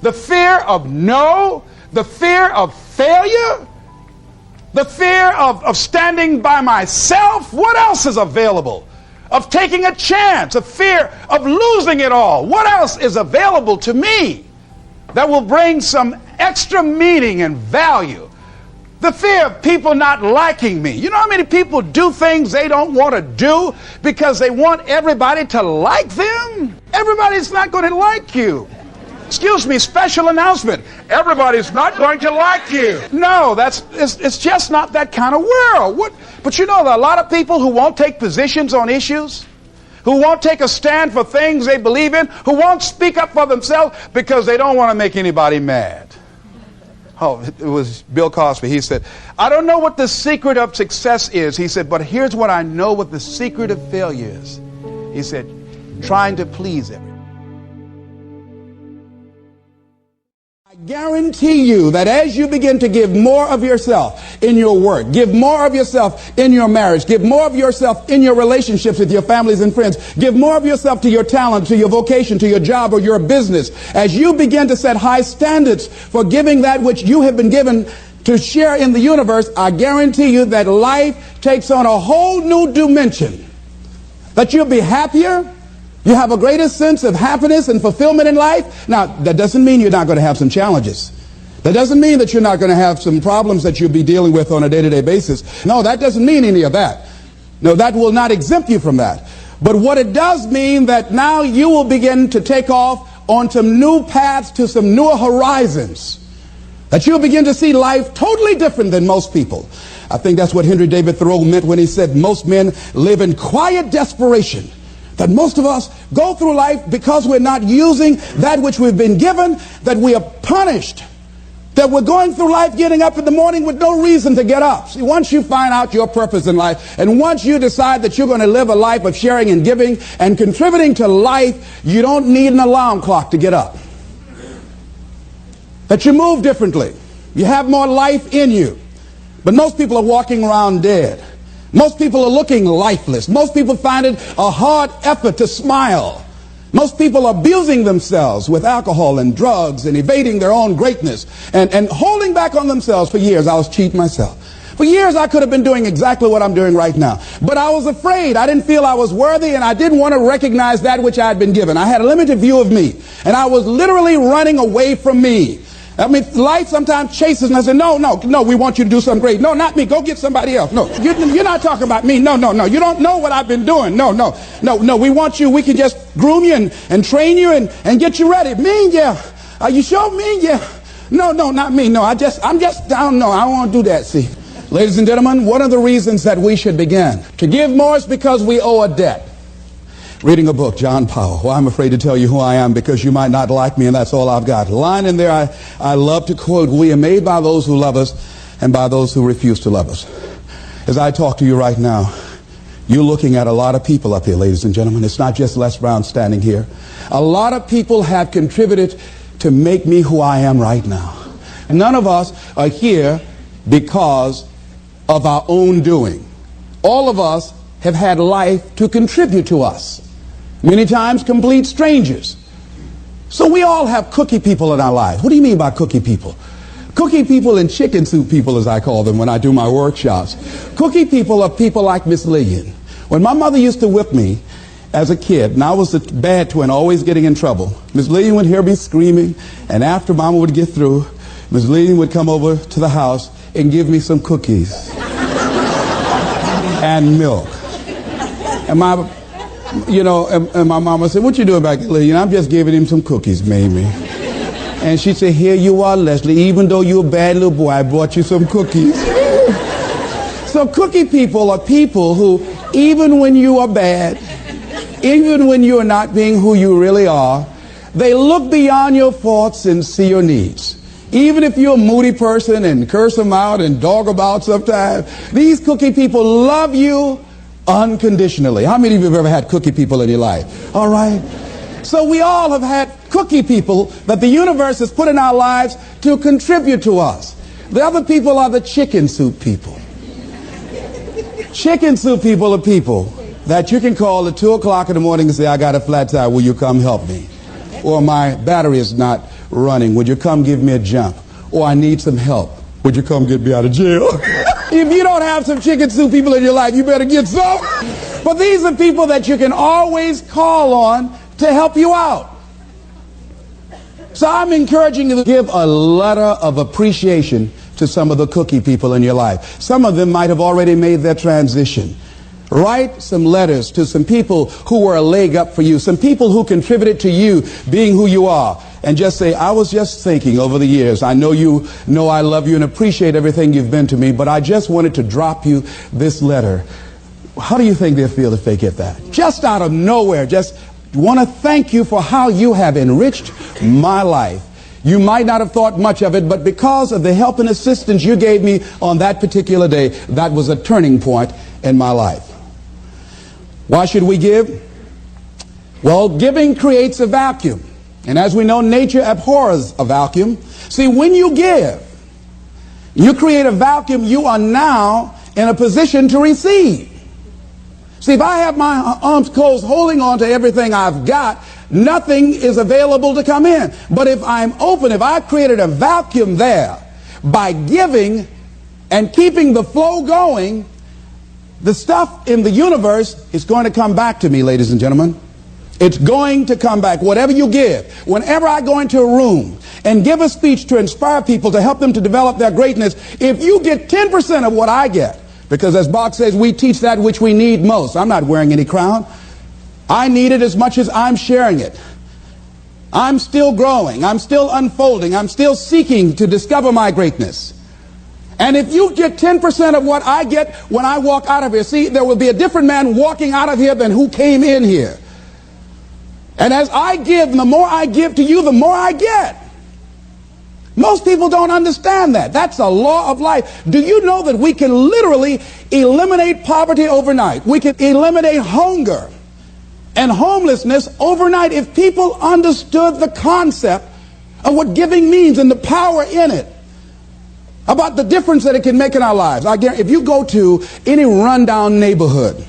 the fear of no, the fear of failure, the fear of standing by myself? What else is available? Of taking a chance, a fear of losing it all. What else is available to me that will bring some extra meaning and value? The fear of people not liking me. You know how many people do things they don't want to do because they want everybody to like them? Everybody's not going to like you. Excuse me, special announcement. Everybody's not going to like you. No, it's just not that kind of world. But you know, there are a lot of people who won't take positions on issues, who won't take a stand for things they believe in, who won't speak up for themselves because they don't want to make anybody mad. Oh, it was Bill Cosby. He said, I don't know what the secret of success is. He said, but here's what I know what the secret of failure is. He said, trying to please everyone. I guarantee you that as you begin to give more of yourself in your work, give more of yourself in your marriage, give more of yourself in your relationships with your families and friends, give more of yourself to your talent, to your vocation, to your job or your business, as you begin to set high standards for giving that which you have been given to share in the universe, I guarantee you that life takes on a whole new dimension, that you'll be happier. You have a greater sense of happiness and fulfillment in life. Now, that doesn't mean you're not going to have some challenges. That doesn't mean that you're not going to have some problems that you'll be dealing with on a day-to-day basis. No, that doesn't mean any of that. No, that will not exempt you from that. But what it does mean that now you will begin to take off on some new paths to some newer horizons. That you'll begin to see life totally different than most people. I think that's what Henry David Thoreau meant when he said most men live in quiet desperation. That most of us go through life because we're not using that which we've been given, that we are punished, that we're going through life getting up in the morning with no reason to get up. See, once you find out your purpose in life, and once you decide that you're going to live a life of sharing and giving and contributing to life, you don't need an alarm clock to get up. That you move differently. You have more life in you. But most people are walking around dead. Most people are looking lifeless. Most people find it a hard effort to smile. Most people are abusing themselves with alcohol and drugs and evading their own greatness and holding back on themselves. For years, I was cheating myself. For years, I could have been doing exactly what I'm doing right now. But I was afraid. I didn't feel I was worthy, and I didn't want to recognize that which I had been given. I had a limited view of me, and I was literally running away from me. I mean, life sometimes chases and I say, no, we want you to do something great. No, not me. Go get somebody else. No, you're not talking about me. No. You don't know what I've been doing. No. We want you. We can just groom you and train you and get you ready. Me, yeah. Are you sure? Me, yeah. No, not me. No, I'm just down. No, I don't want to do that. See, ladies and gentlemen, one of the reasons that we should begin to give more is because we owe a debt. Reading a book, John Powell. Well, I'm afraid to tell you who I am because you might not like me, and that's all I've got. A line in there I love to quote, we are made by those who love us and by those who refuse to love us. As I talk to you right now, you're looking at a lot of people up here, ladies and gentlemen. It's not just Les Brown standing here. A lot of people have contributed to make me who I am right now. None of us are here because of our own doing. All of us have had life to contribute to us. Many times complete strangers. So we all have cookie people in our lives. What do you mean by cookie people? Cookie people and chicken soup people, as I call them when I do my workshops. Cookie people are people like Miss Lillian. When my mother used to whip me as a kid, and I was the bad twin, always getting in trouble, Miss Lillian would hear me screaming, and after Mama would get through, Miss Lillian would come over to the house and give me some cookies and milk. And my mama said, what you doing back there, Lillian? I'm just giving him some cookies, Mamie. And she said, here you are, Leslie. Even though you're a bad little boy, I brought you some cookies. So cookie people are people who, even when you are bad, even when you are not being who you really are, they look beyond your faults and see your needs. Even if you're a moody person and curse them out and dog about sometimes, these cookie people love you unconditionally. How many of you have ever had cookie people in your life? All right. So we all have had cookie people that the universe has put in our lives to contribute to us. The other people are the chicken soup people. Chicken soup people are people that you can call at 2 o'clock in the morning and say, I got a flat tire, will you come help me? Or my battery is not running, would you come give me a jump? Or I need some help, would you come get me out of jail? If you don't have some chicken soup people in your life, you better get some. But these are people that you can always call on to help you out. So I'm encouraging you to give a letter of appreciation to some of the cookie people in your life. Some of them might have already made their transition. Write some letters to some people who were a leg up for you, some people who contributed to you being who you are. And just say, I was just thinking over the years, I know you know I love you and appreciate everything you've been to me, but I just wanted to drop you this letter. How do you think they'll feel if they get that? Just out of nowhere, just want to thank you for how you have enriched my life. You might not have thought much of it, but because of the help and assistance you gave me on that particular day, that was a turning point in my life. Why should we give? Well, giving creates a vacuum. And as we know, nature abhors a vacuum. See, when you give, you create a vacuum, you are now in a position to receive. See, if I have my arms closed holding on to everything I've got, nothing is available to come in. But if I'm open, if I created a vacuum there by giving and keeping the flow going, the stuff in the universe is going to come back to me, ladies and gentlemen. It's going to come back. Whatever you give. Whenever I go into a room and give a speech to inspire people, to help them to develop their greatness, if you get 10% of what I get, because as Bach says, we teach that which we need most. I'm not wearing any crown. I need it as much as I'm sharing it. I'm still growing. I'm still unfolding. I'm still seeking to discover my greatness. And if you get 10% of what I get when I walk out of here, see, there will be a different man walking out of here than who came in here. And as I give, and the more I give to you, the more I get. Most people don't understand that. That's a law of life. Do you know that we can literally eliminate poverty overnight? We can eliminate hunger and homelessness overnight if people understood the concept of what giving means and the power in it, about the difference that it can make in our lives. I guarantee, if you go to any rundown neighborhood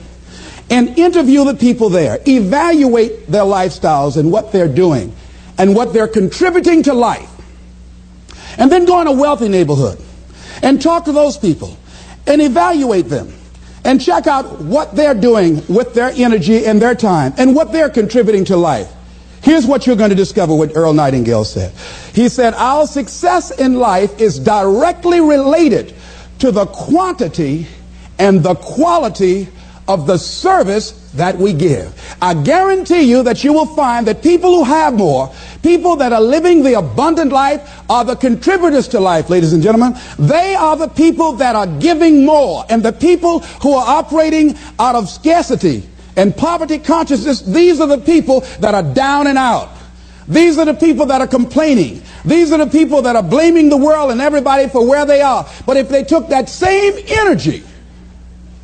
and interview the people there, evaluate their lifestyles and what they're doing and what they're contributing to life, and then go in a wealthy neighborhood and talk to those people and evaluate them and check out what they're doing with their energy and their time and what they're contributing to life. Here's what you're going to discover, what Earl Nightingale said. He said, our success in life is directly related to the quantity and the quality of the service that we give. I guarantee you that you will find that people who have more, people that are living the abundant life, are the contributors to life, ladies and gentlemen. They are the people that are giving more. And the people who are operating out of scarcity and poverty consciousness, these are the people that are down and out. These are the people that are complaining. These are the people that are blaming the world and everybody for where they are. But if they took that same energy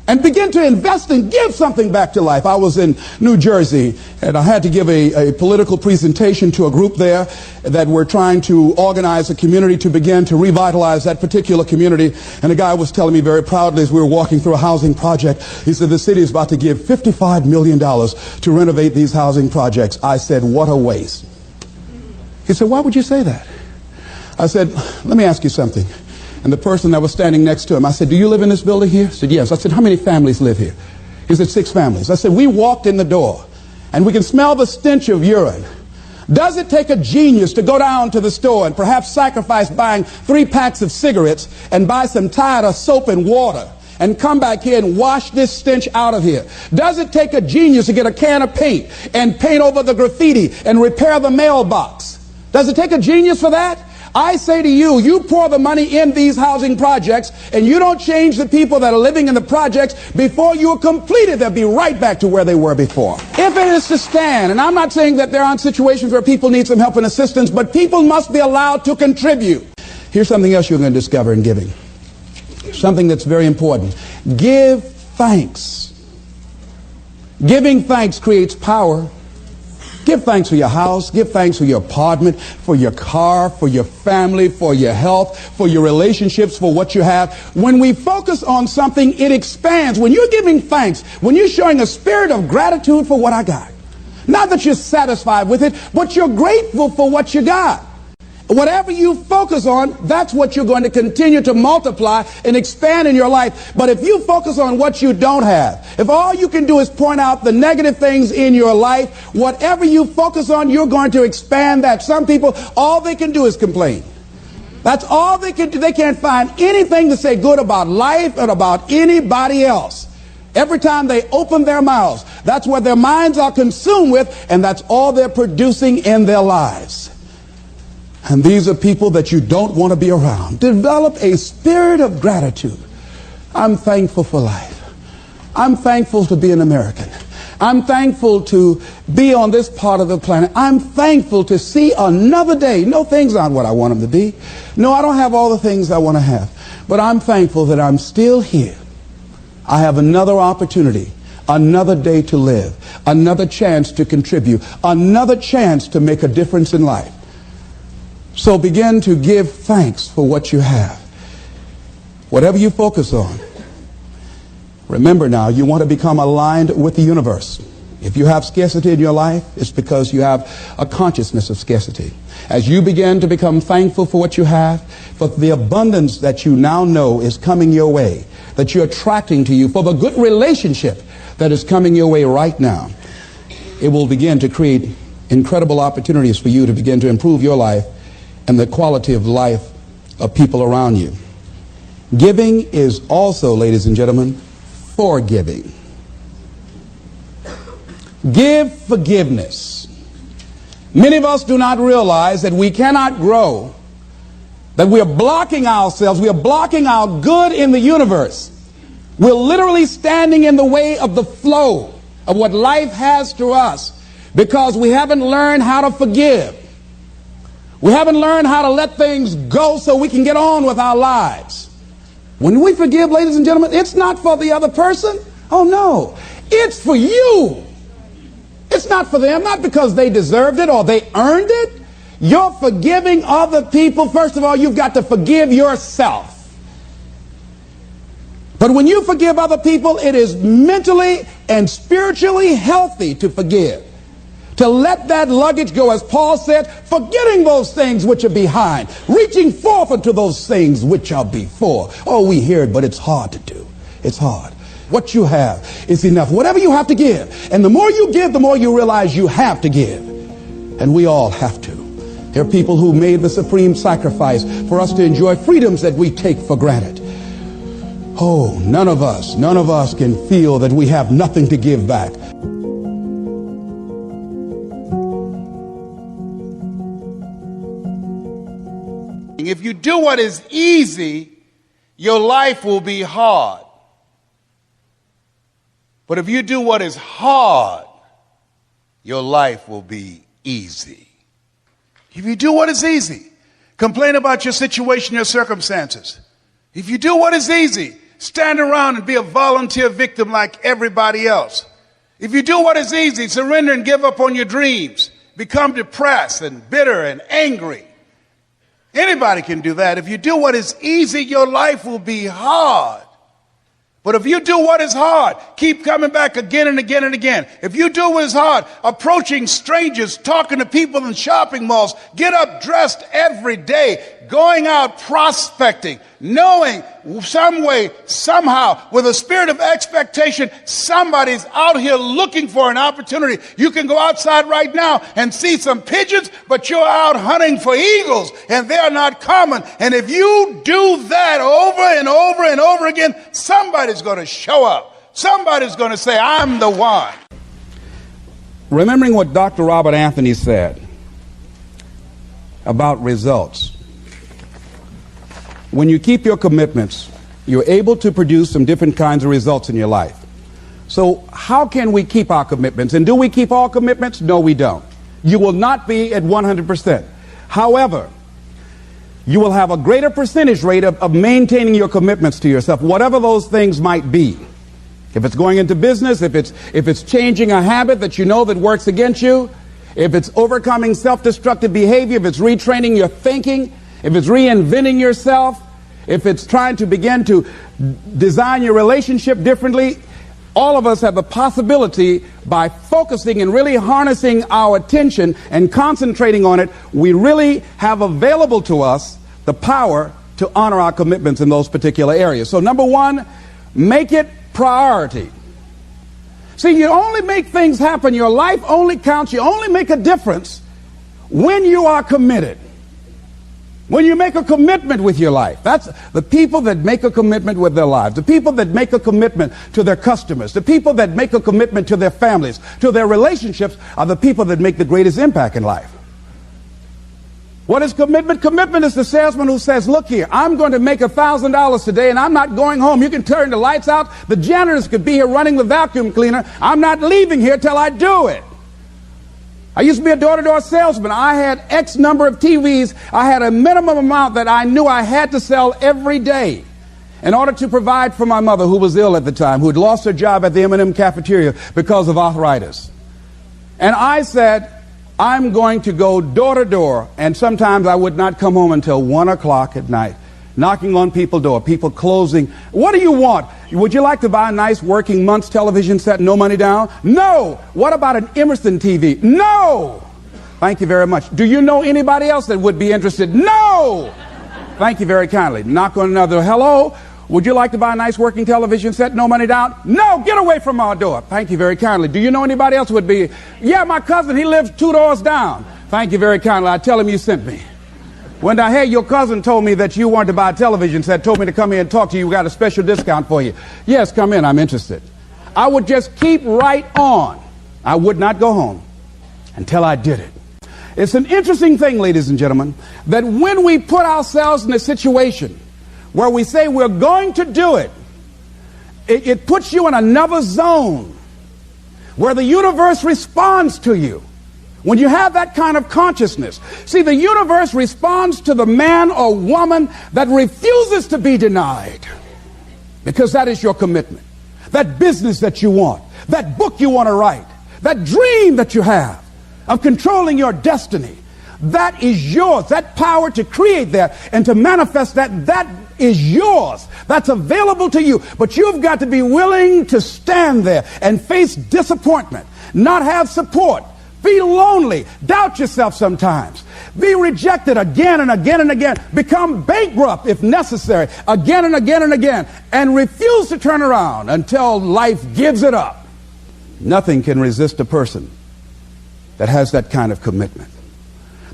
and begin to invest and give something back to life. I was in New Jersey, and I had to give a political presentation to a group there that were trying to organize a community to begin to revitalize that particular community. And the guy was telling me very proudly as we were walking through a housing project, he said, the city is about to give $55 million to renovate these housing projects. I said, what a waste. He said, why would you say that? I said, let me ask you something. And the person that was standing next to him, I said, do you live in this building here? He said, yes. I said, how many families live here? He said, 6 families. I said, we walked in the door and we can smell the stench of urine. Does it take a genius to go down to the store and perhaps sacrifice buying 3 packs of cigarettes and buy some Tide soap and water and come back here and wash this stench out of here? Does it take a genius to get a can of paint and paint over the graffiti and repair the mailbox? Does it take a genius for that? I say to you, you pour the money in these housing projects and you don't change the people that are living in the projects before you are completed, they'll be right back to where they were before. If it is to stand, and I'm not saying that there aren't situations where people need some help and assistance, but people must be allowed to contribute. Here's something else you're going to discover in giving. Something that's very important. Give thanks. Giving thanks creates power. Give thanks for your house. Give thanks for your apartment, for your car, for your family, for your health, for your relationships, for what you have. When we focus on something, it expands. When you're giving thanks, when you're showing a spirit of gratitude for what I got, not that you're satisfied with it, but you're grateful for what you got. Whatever you focus on, that's what you're going to continue to multiply and expand in your life. But if you focus on what you don't have, if all you can do is point out the negative things in your life, whatever you focus on, you're going to expand that. Some people, all they can do is complain. That's all they can do. They can't find anything to say good about life or about anybody else. Every time they open their mouths, that's what their minds are consumed with, and that's all they're producing in their lives. And these are people that you don't want to be around. Develop a spirit of gratitude. I'm thankful for life. I'm thankful to be an American. I'm thankful to be on this part of the planet. I'm thankful to see another day. No, things aren't what I want them to be. No, I don't have all the things I want to have. But I'm thankful that I'm still here. I have another opportunity, another day to live, another chance to contribute, another chance to make a difference in life. So begin to give thanks for what you have. Whatever you focus on. Remember now, you want to become aligned with the universe. If you have scarcity in your life, it's because you have a consciousness of scarcity. As you begin to become thankful for what you have, for the abundance that you now know is coming your way, that you're attracting to you, for the good relationship that is coming your way right now, it will begin to create incredible opportunities for you to begin to improve your life and the quality of life of people around you. Giving is also, ladies and gentlemen, forgiving. Give forgiveness. Many of us do not realize that we cannot grow, that we are blocking ourselves, we are blocking our good in the universe. We're literally standing in the way of the flow of what life has to us because we haven't learned how to forgive. We haven't learned how to let things go so we can get on with our lives. When we forgive, ladies and gentlemen, it's not for the other person. Oh no, it's for you. It's not for them, not because they deserved it or they earned it. You're forgiving other people. First of all, you've got to forgive yourself. But when you forgive other people, it is mentally and spiritually healthy to forgive. To let that luggage go, as Paul said, forgetting those things which are behind, reaching forth unto those things which are before. Oh, we hear it, but it's hard to do. It's hard. What you have is enough. Whatever you have to give. And the more you give, the more you realize you have to give. And we all have to. There are people who made the supreme sacrifice for us to enjoy freedoms that we take for granted. Oh, none of us can feel that we have nothing to give back. If you do what is easy, your life will be hard. But if you do what is hard, your life will be easy. If you do what is easy, complain about your situation, your circumstances. If you do what is easy, stand around and be a volunteer victim like everybody else. If you do what is easy, surrender and give up on your dreams, become depressed and bitter and angry. Anybody can do that. If you do what is easy, your life will be hard. But if you do what is hard, keep coming back again and again and again. If you do what is hard, approaching strangers, talking to people in shopping malls, get up dressed every day, going out prospecting, knowing some way, somehow, with a spirit of expectation, somebody's out here looking for an opportunity. You can go outside right now and see some pigeons, but you're out hunting for eagles, and they're not common. And if you do that over and over and over again, somebody's going to show up. Somebody's going to say, I'm the one. Remembering what Dr. Robert Anthony said about results. When you keep your commitments, you're able to produce some different kinds of results in your life. So how can we keep our commitments? And do we keep all commitments? No, we don't. You will not be at 100%. However, you will have a greater percentage rate of maintaining your commitments to yourself, whatever those things might be. If it's going into business, if it's changing a habit that you know that works against you, if it's overcoming self-destructive behavior, if it's retraining your thinking, if it's reinventing yourself, if it's trying to begin to design your relationship differently, all of us have the possibility, by focusing and really harnessing our attention and concentrating on it, we really have available to us the power to honor our commitments in those particular areas. So number one, make it priority. See, you only make things happen. Your life only counts. You only make a difference when you are committed. When you make a commitment with your life. That's the people that make a commitment with their lives. The people that make a commitment to their customers. The people that make a commitment to their families, to their relationships, are the people that make the greatest impact in life. What is commitment? Commitment is the salesman who says, look here, I'm going to make $1,000 today and I'm not going home. You can turn the lights out. The janitors could be here running the vacuum cleaner. I'm not leaving here till I do it. I used to be a door-to-door salesman. I had X number of TVs. I had a minimum amount that I knew I had to sell every day in order to provide for my mother, who was ill at the time, who had lost her job at the M&M cafeteria because of arthritis. And I said, I'm going to go door to door, and sometimes I would not come home until 1 o'clock at night, knocking on people's door, people closing. What do you want? Would you like to buy a nice working month's television set, no money down? No. What about an Emerson TV? No. Thank you very much. Do you know anybody else that would be interested? No. Thank you very kindly. Knock on another. Hello. Would you like to buy a nice working television set, no money down? No, get away from our door. Thank you very kindly. Do you know anybody else would be? Yeah, my cousin, he lives 2 doors down. Thank you very kindly. I tell him you sent me. When I heard your cousin told me that you wanted to buy a television set, told me to come here and talk to you, we got a special discount for you. Yes, come in, I'm interested. I would just keep right on. I would not go home until I did it. It's an interesting thing, ladies and gentlemen, that when we put ourselves in a situation where we say we're going to do it, it puts you in another zone where the universe responds to you. When you have that kind of consciousness, see, the universe responds to the man or woman that refuses to be denied, because that is your commitment. That business that you want, that book you want to write, that dream that you have of controlling your destiny, that is yours. That power to create that and to manifest that is yours. That's available to you. But you've got to be willing to stand there and face disappointment, not have support, be lonely, doubt yourself sometimes, be rejected again and again and again, become bankrupt if necessary, again and again and again, and refuse to turn around until life gives it up. Nothing can resist a person that has that kind of commitment.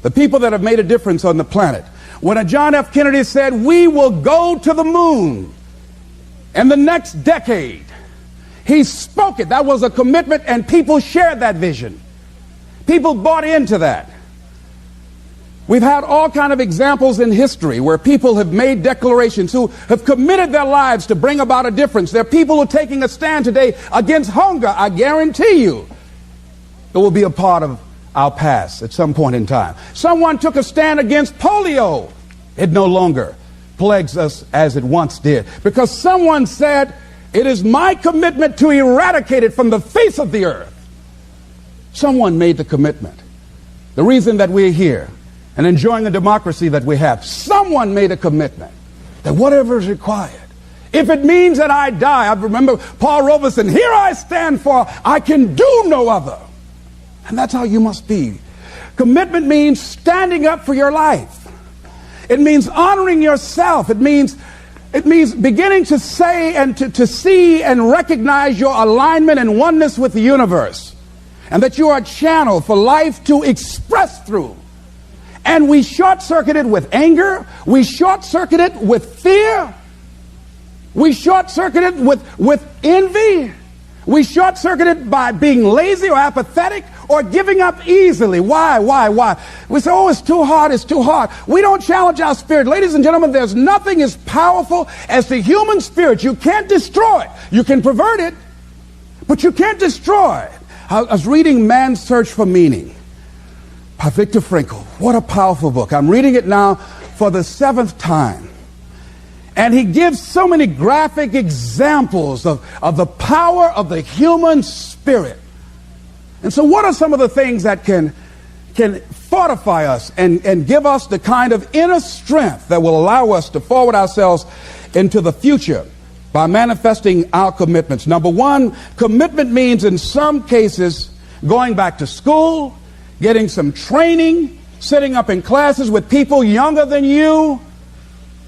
the people that have made a difference on the planet. When a John F. Kennedy said, we will go to the moon in the next decade, he spoke it. That was a commitment, and people shared that vision. People bought into that. We've had all kinds of examples in history where people have made declarations, who have committed their lives to bring about a difference. There are people who are taking a stand today against hunger. I guarantee you it will be a part of our past at some point in time. Someone took a stand against polio. It no longer plagues us as it once did, because someone said, it is my commitment to eradicate it from the face of the earth. Someone made the commitment. The reason that we're here and enjoying the democracy that we have, someone made a commitment that whatever is required, if it means that I die. I remember Paul Robeson, here I stand, for I can do no other. And that's how you must be. Commitment means standing up for your life. It means honoring yourself. It means beginning to say and to see and recognize your alignment and oneness with the universe, and that you are a channel for life to express through. And we short-circuit it with anger. We short-circuit it with fear. We short-circuit it with envy. We short-circuit it by being lazy or apathetic or giving up easily. Why? We say, oh, it's too hard, it's too hard. We don't challenge our spirit. Ladies and gentlemen, there's nothing as powerful as the human spirit. You can't destroy it. You can pervert it, but you can't destroy it. I was reading Man's Search for Meaning by Viktor Frankl. What a powerful book. I'm reading it now for the 7th time. And he gives so many graphic examples of the power of the human spirit. And so what are some of the things that can fortify us and give us the kind of inner strength that will allow us to forward ourselves into the future by manifesting our commitments? Number one, commitment means in some cases going back to school, getting some training, sitting up in classes with people younger than you,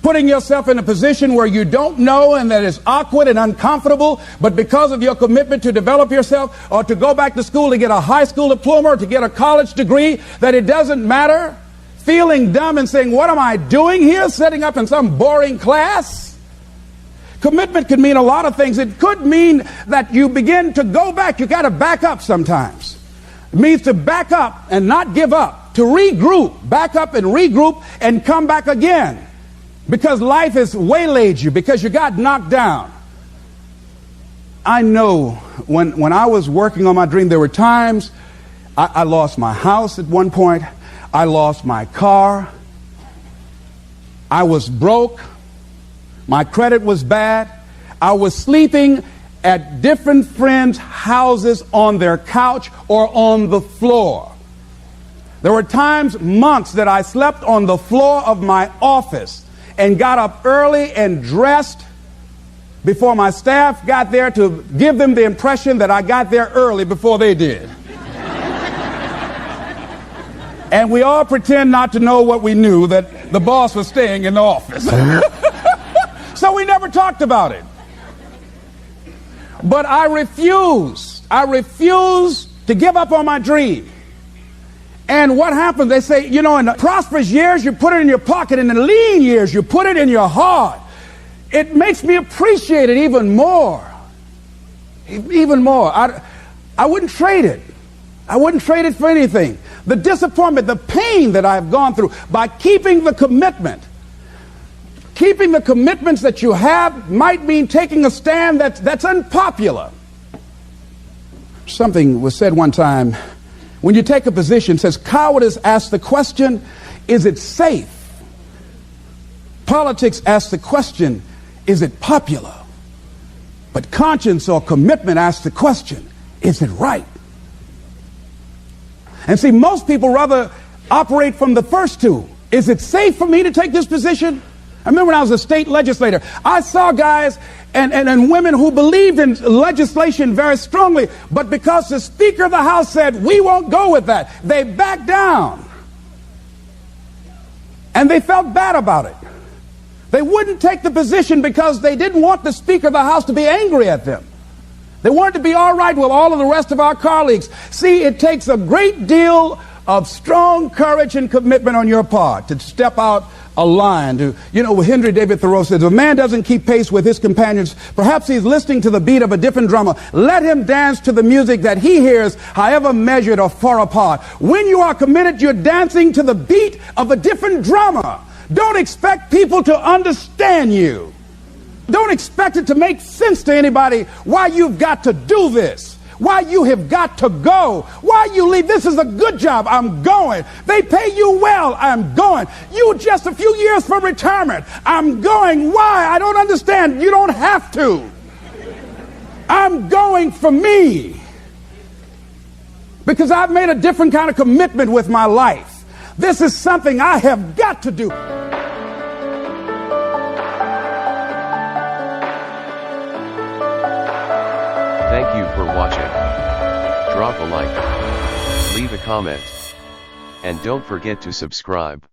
putting yourself in a position where you don't know and that is awkward and uncomfortable, but because of your commitment to develop yourself, or to go back to school to get a high school diploma or to get a college degree, that it doesn't matter, feeling dumb and saying, what am I doing here, sitting up in some boring class? Commitment could mean a lot of things. It could mean that you begin to go back. You got to back up sometimes. It means to back up and not give up, to regroup, back up and regroup and come back again. Because life has waylaid you, because you got knocked down. I know when I was working on my dream, there were times I lost my house at one point. I lost my car. I was broke. My credit was bad. I was sleeping at different friends' houses on their couch or on the floor. There were times, months, that I slept on the floor of my office and got up early and dressed before my staff got there to give them the impression that I got there early before they did. And we all pretend not to know what we knew, that the boss was staying in the office. So we never talked about it. But I refused to give up on my dream. And what happens? They say, in the prosperous years, you put it in your pocket. In the lean years, you put it in your heart. It makes me appreciate it even more. Even more. I wouldn't trade it. I wouldn't trade it for anything. The disappointment, the pain that I've gone through by keeping the commitment. Keeping the commitments that you have might mean taking a stand that's unpopular. Something was said one time. When you take a position, it says, cowardice asks the question, is it safe? Politics asks the question, is it popular? But conscience or commitment asks the question, is it right? And see, most people rather operate from the first two. Is it safe for me to take this position? I remember when I was a state legislator, I saw guys and women who believed in legislation very strongly, but because the Speaker of the House said, we won't go with that, they backed down. And they felt bad about it. They wouldn't take the position because they didn't want the Speaker of the House to be angry at them. They wanted to be all right with all of the rest of our colleagues. See, it takes a great deal of strong courage and commitment on your part to step out a line. Henry David Thoreau says, if a man doesn't keep pace with his companions, perhaps he's listening to the beat of a different drummer. Let him dance to the music that he hears, however measured or far apart. When you are committed, you're dancing to the beat of a different drummer. Don't expect people to understand you. Don't expect it to make sense to anybody why you've got to do this. Why you have got to go. Why you leave. This is a good job. I'm going. They pay you well. I'm going. You just a few years from retirement. I'm going. Why? I don't understand. You don't have to. I'm going for me. Because I've made a different kind of commitment with my life. This is something I have got to do. Thank you for watching. Drop a like, leave a comment, and don't forget to subscribe.